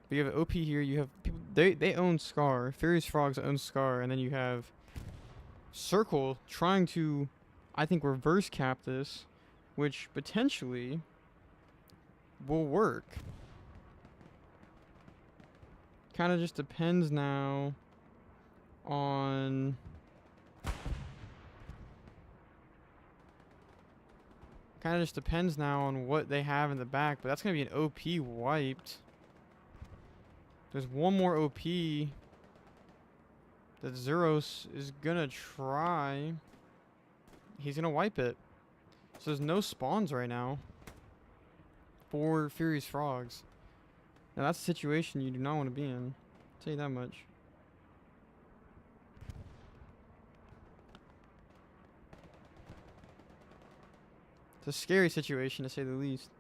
But you have OP here. You have people... They own Scar. Furious Frogs own Scar. And then you have Circle trying to, I think, reverse cap this, which potentially will work. Kind of just depends now on... Kind of just depends now on what they have in the back, but that's going to be an OP wiped. There's one more OP that Zeros is going to try. He's going to wipe it. So there's no spawns right now for Furious Frogs. Now that's a situation you do not want to be in. I'll tell you that much. It's a scary situation to say the least.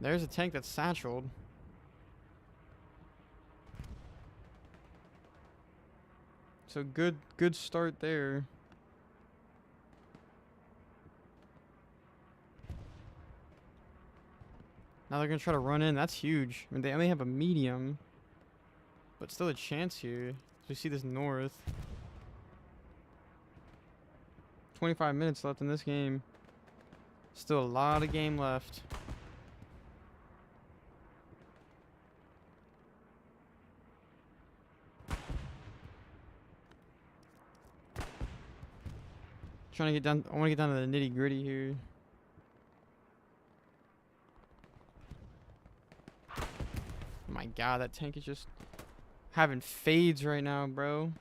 There's a tank that's satcheled. So good start there. Now they're gonna try to run in. That's huge. I mean, they only have a medium, but still a chance here. So we see this north. 25 minutes left in this game. Still a lot of game left. Trying to get down. I want to get down to the nitty gritty here. Oh my god, that tank is just having fades right now, bro.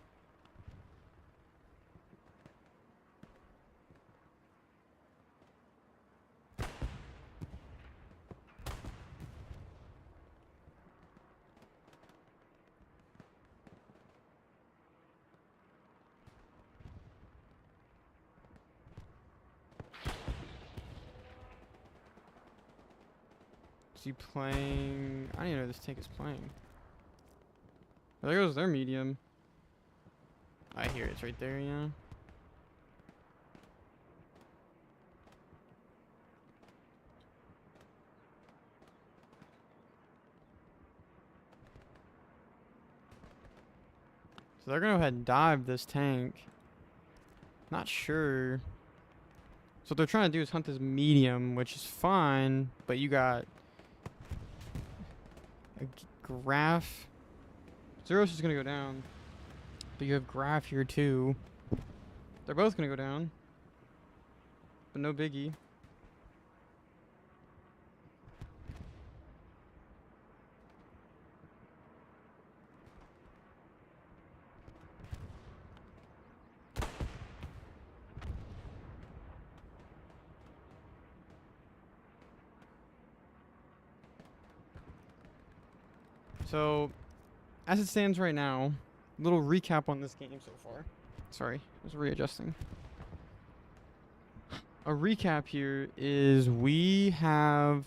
Is he playing? I don't even know this tank is playing. Oh, there goes their medium. I hear it's right there, yeah. So they're gonna go ahead and dive this tank. Not sure. So what they're trying to do is hunt this medium, which is fine, but you got a graph. Zeros is gonna go down, but you have graph here too. They're both gonna go down, but no biggie. So, as it stands right now, little recap on this game so far. Sorry, I was readjusting. A recap here is we have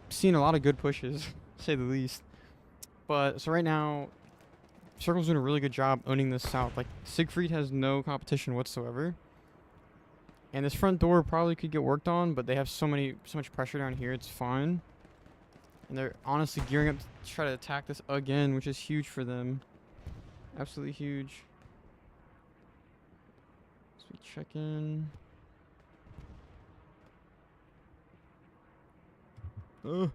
seen a lot of good pushes, to say the least. But, so right now, Circle's doing a really good job owning this south. Like, Siegfried has no competition whatsoever. And this front door probably could get worked on, but they have so much pressure down here, it's fine. And they're honestly gearing up to try to attack this again, which is huge for them. Absolutely huge. So we check in. Ugh.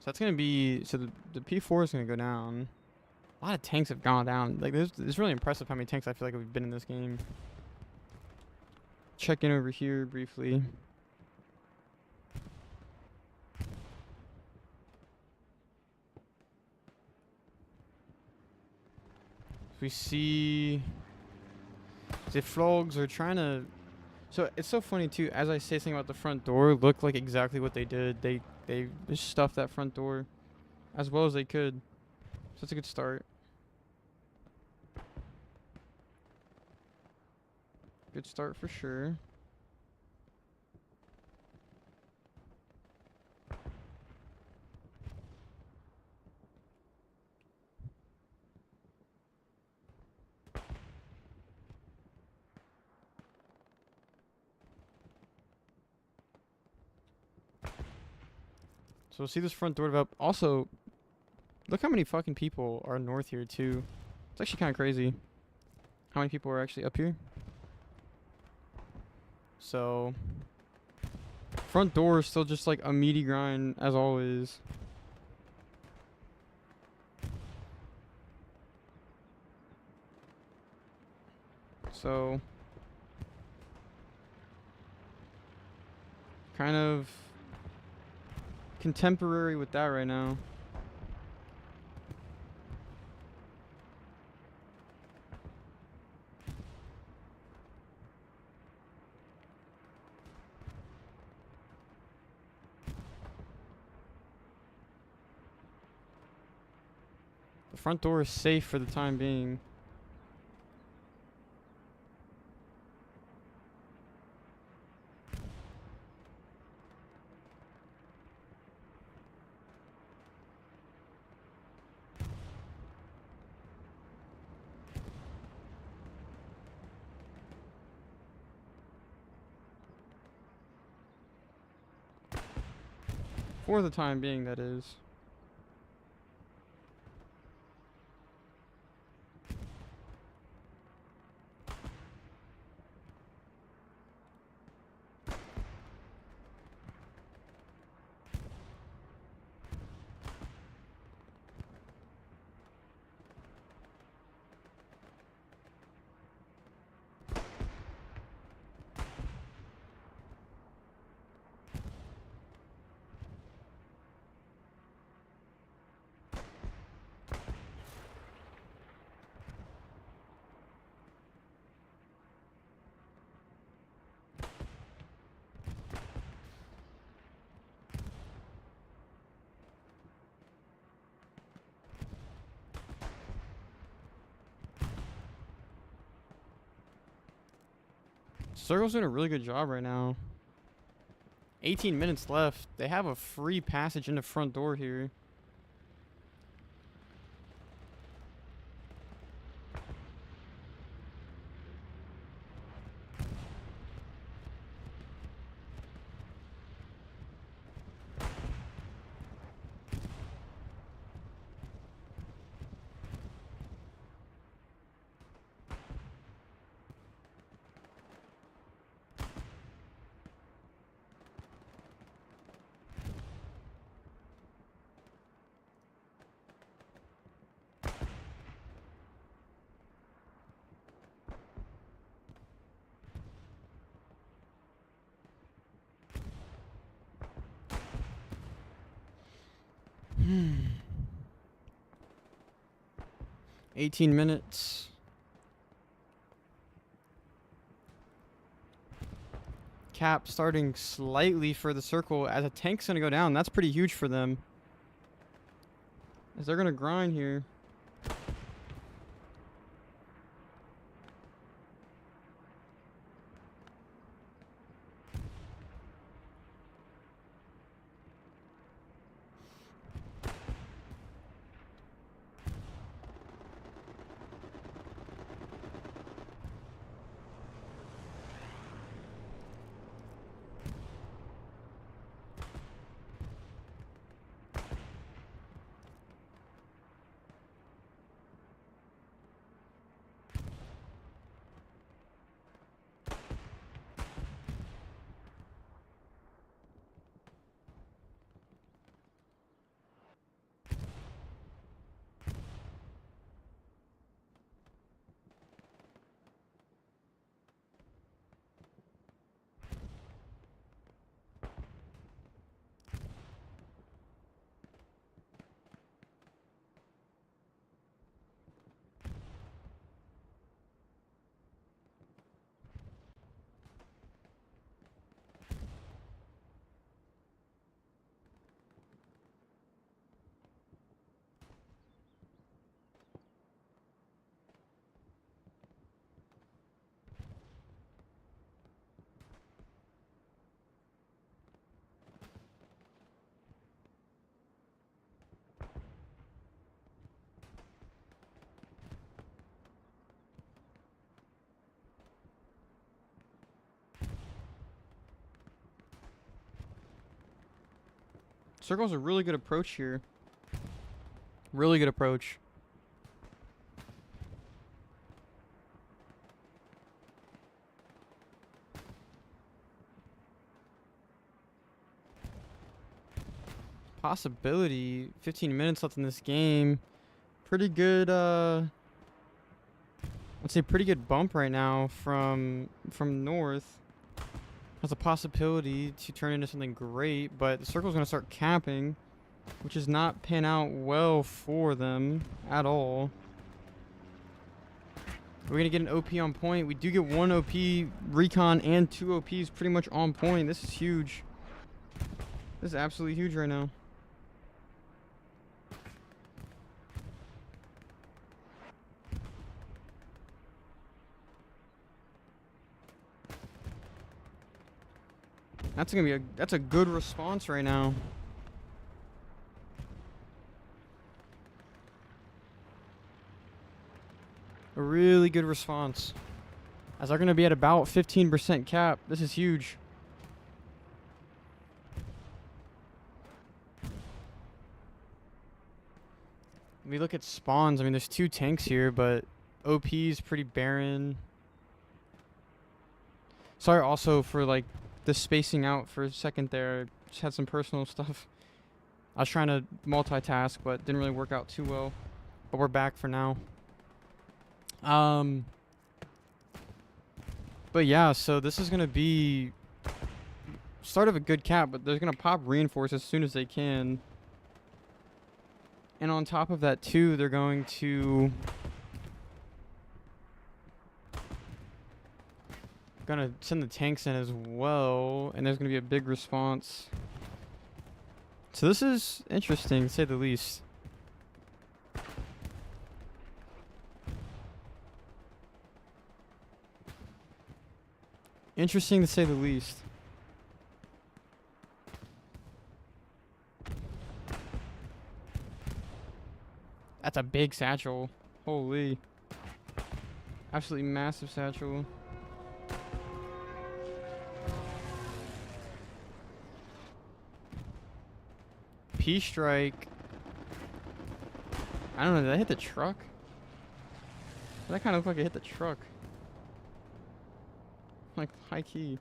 So that's gonna be, so the P4 is gonna go down. A lot of tanks have gone down. Like it's really impressive how many tanks I feel like have been in this game. Check in over here briefly. We see The frogs are trying to. So it's so funny too. As I say something about the front door, look like exactly what they did. They just stuffed that front door as well as they could. So it's a good start. Good start for sure. So we'll see this front door develop. Also, look how many fucking people are north here too. It's actually kind of crazy. How many people are actually up here? So, front door is still just like a meaty grind as always. So, kind of contemporary with that right now. The front door is safe for the time being. For the time being, that is. Circle's doing a really good job right now. 18 minutes left. They have a free passage in the front door here. Hmm. 18 minutes. Cap starting slightly for the circle as a tank's gonna go down. That's pretty huge for them. As they're gonna grind here. Circle's a really good approach here. Really good approach. Possibility. 15 minutes left in this game. Pretty good, I'd say pretty good bump right now from north. Has a possibility to turn into something great, but the circle's going to start capping, which is not pan out well for them at all. We're going to get an OP on point. We do get one OP recon and two OPs pretty much on point. This is huge. This is absolutely huge right now. That's gonna be that's a good response right now. A really good response. As they're gonna be at about 15% cap. This is huge. We look at spawns. I mean, there's 2 tanks here, but OP is pretty barren. Sorry also for like the spacing out for a second there. Just had some personal stuff. I was trying to multitask, but didn't really work out too well. But we're back for now. But yeah, so this is gonna be start of a good cap, but they're gonna pop reinforce as soon as they can. And on top of that too, they're going to gonna send the tanks in as well, and there's gonna be a big response. So this is interesting, to say the least. Interesting to say the least. That's a big satchel. Holy. Absolutely massive satchel. P-strike. I don't know, did I hit the truck? That kind of looked like I hit the truck. Like, high key.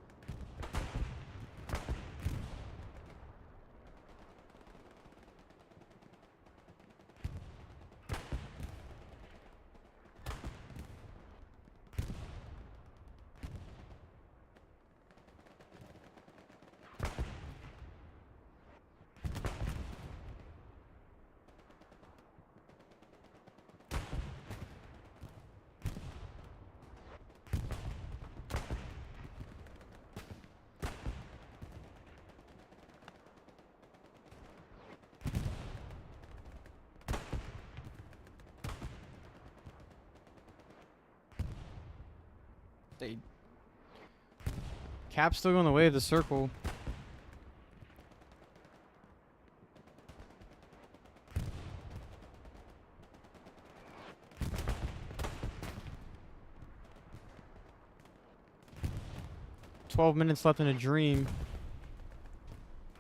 They Cap's still going the way of the circle. "12 minutes left in a dream."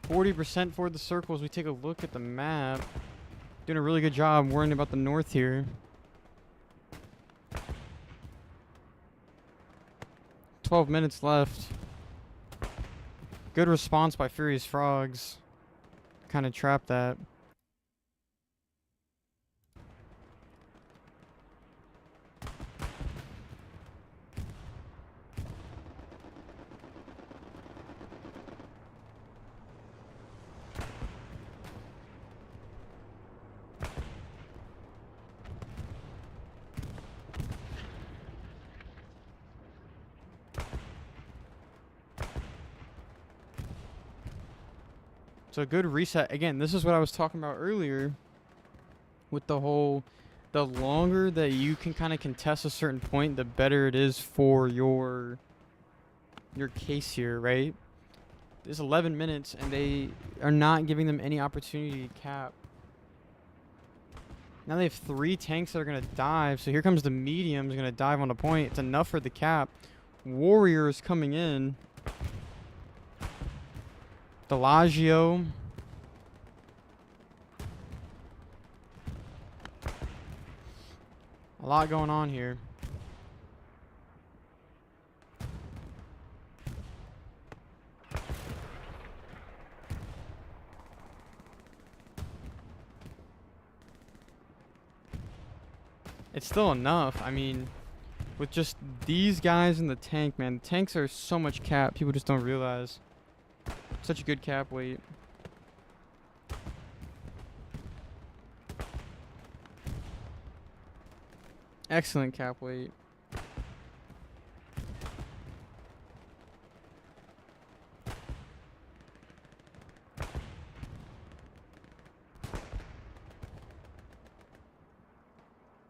40% for the circle as we take a look at the map. Doing a really good job worrying about the north here. 12 minutes left. Good response by Furious Frogs. Kind of trapped that. So good reset. Again, this is what I was talking about earlier with the longer that you can kind of contest a certain point, the better it is for your case here, right? There's 11 minutes and they are not giving them any opportunity to cap. Now they have 3 tanks that are going to dive. So here comes the mediums going to dive on the point. It's enough for the cap. Warriors coming in. Delagio. A lot going on here. It's still enough. I mean, with just these guys in the tank, man. The tanks are so much cap. People just don't realize. Such a good cap weight. Excellent cap weight.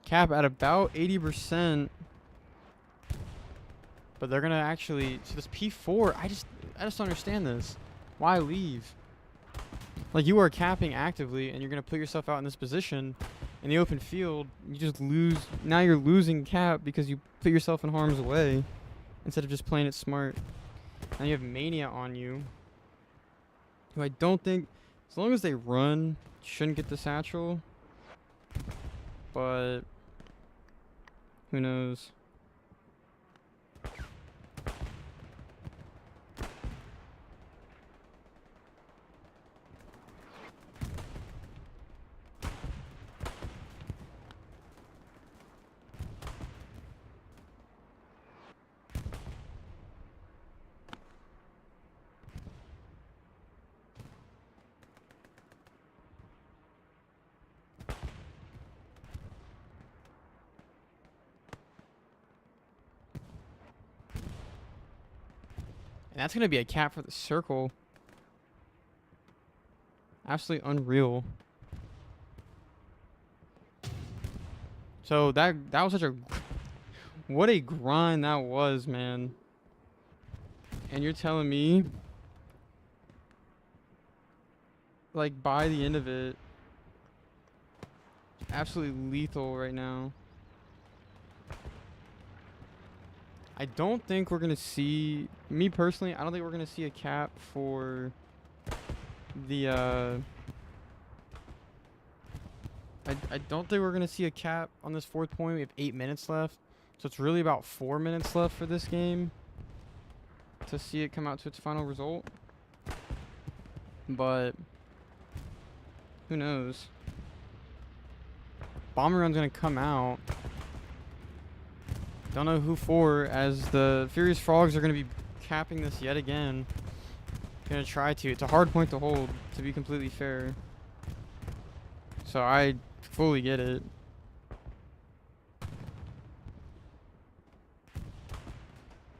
Cap at about 80%. But they're gonna actually, so this P4, I just don't understand this. Why leave? Like, you are capping actively and you're gonna put yourself out in this position in the open field. You just lose. Now you're losing cap because you put yourself in harm's way instead of just playing it smart. Now you have Mania on you, who I don't think, as long as they run, shouldn't get the satchel. But who knows? And that's going to be a cap for the circle. Absolutely unreal. So that was such a... What a grind that was, man. And you're telling me, like, by the end of it, absolutely lethal right now. I don't think we're going to see... Me personally, I don't think we're going to see a cap for the... I don't think we're going to see a cap on this 4th point. We have 8 minutes left. So it's really about 4 minutes left for this game to see it come out to its final result. But who knows? Bomber Run's going to come out. Don't know who for, as the Furious Frogs are going to be capping this yet again. Going to try to. It's a hard point to hold, to be completely fair. So I fully get it.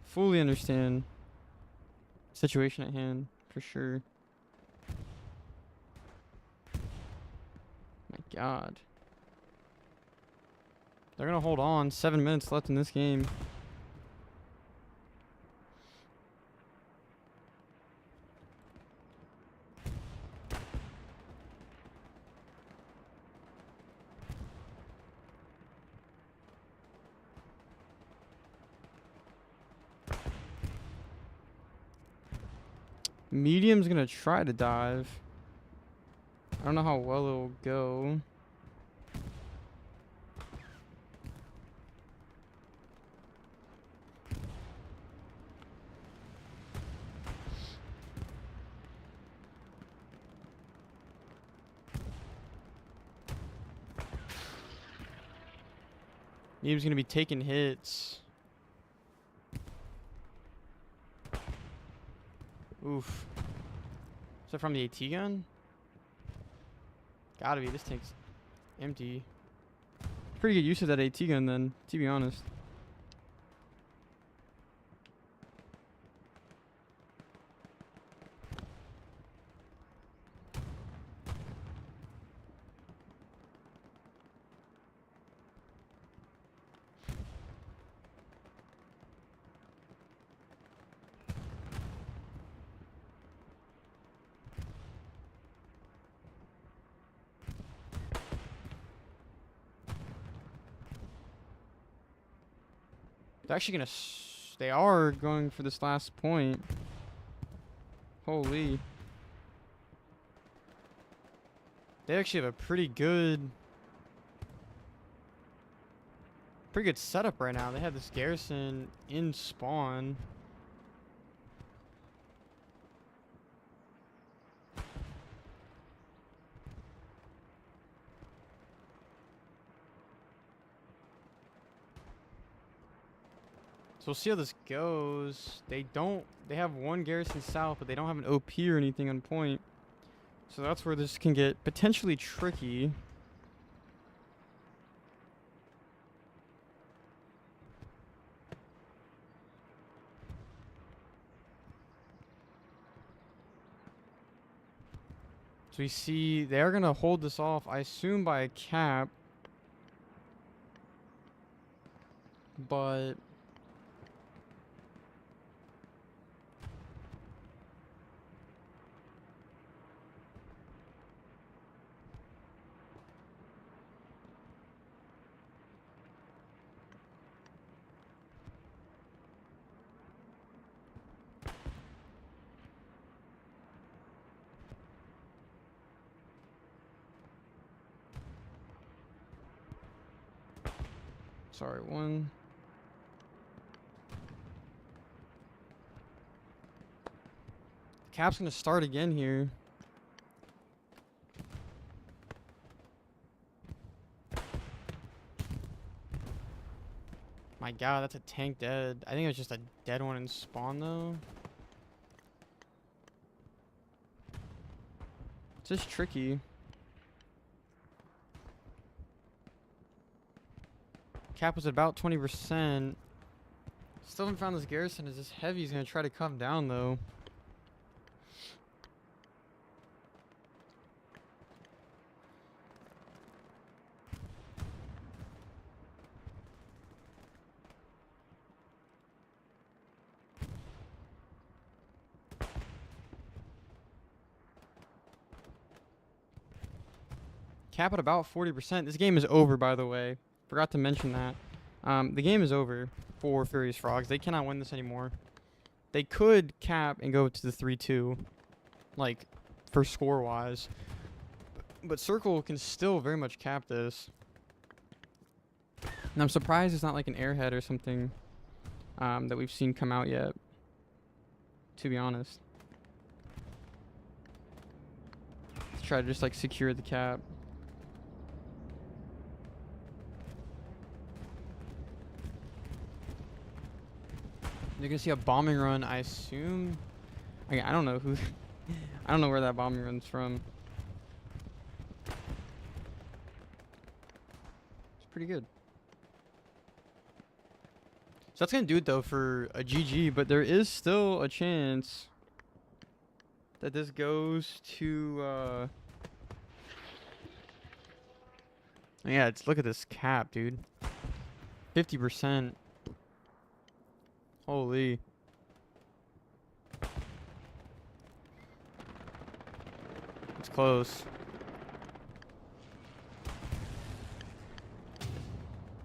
Fully understand the situation at hand, for sure. My God. They're going to hold on. 7 minutes left in this game. Medium's going to try to dive. I don't know how well it'll go. Medium's going to be taking hits. Oof. Is that from the AT gun? Gotta be. This tank's empty. Pretty good use of that AT gun then, to be honest. They're actually gonna... They are going for this last point. Holy. They actually have a pretty good... pretty good setup right now. They have this garrison in spawn. So we'll see how this goes. They have one garrison south, but they don't have an OP or anything on point. So that's where this can get potentially tricky. So we see they're going to hold this off, I assume, by a cap. But sorry, one. Cap's gonna start again here. My god, that's a tank dead. I think it was just a dead one in spawn though. It's just tricky. Cap was at about 20%. Still haven't found this garrison. Is this heavy? He's gonna try to come down though. Cap at about 40%. This game is over, by the way. Forgot to mention that. The game is over for Furious Frogs. They cannot win this anymore. They could cap and go to the 3-2, like, for score-wise. But Circle can still very much cap this. And I'm surprised it's not like an airhead or something that we've seen come out yet, to be honest. Let's try to just, like, secure the cap. You're gonna see a bombing run, I assume. I don't know who. I don't know where that bombing run's from. It's pretty good. So that's gonna do it though for a GG, but there is still a chance that this goes to. Yeah, look at this cap, dude. 50%. Holy. It's close.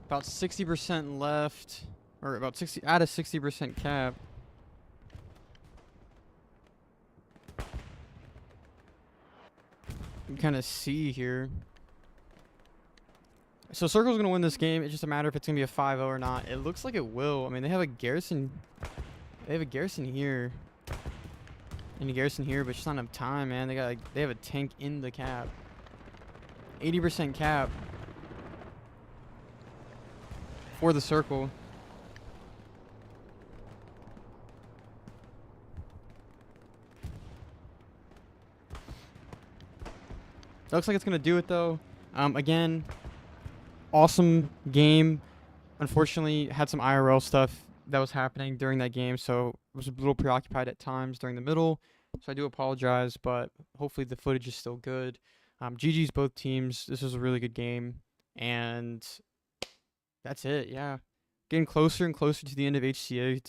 About 60% left. Or about 60 out of 60% cap. You can kind of see here. So Circle's going to win this game. It's just a matter if it's going to be a 5-0 or not. It looks like it will. I mean, they have a garrison. They have a garrison here. And a garrison here, but just not enough time, man. They have a tank in the cap. 80% cap for the Circle. That looks like it's going to do it, though. Again, awesome game. Unfortunately, had some IRL stuff that was happening during that game, so I was a little preoccupied at times during the middle. So I do apologize, but hopefully the footage is still good. GG's both teams. This was a really good game, and that's it. Yeah, getting closer and closer to the end of HCA.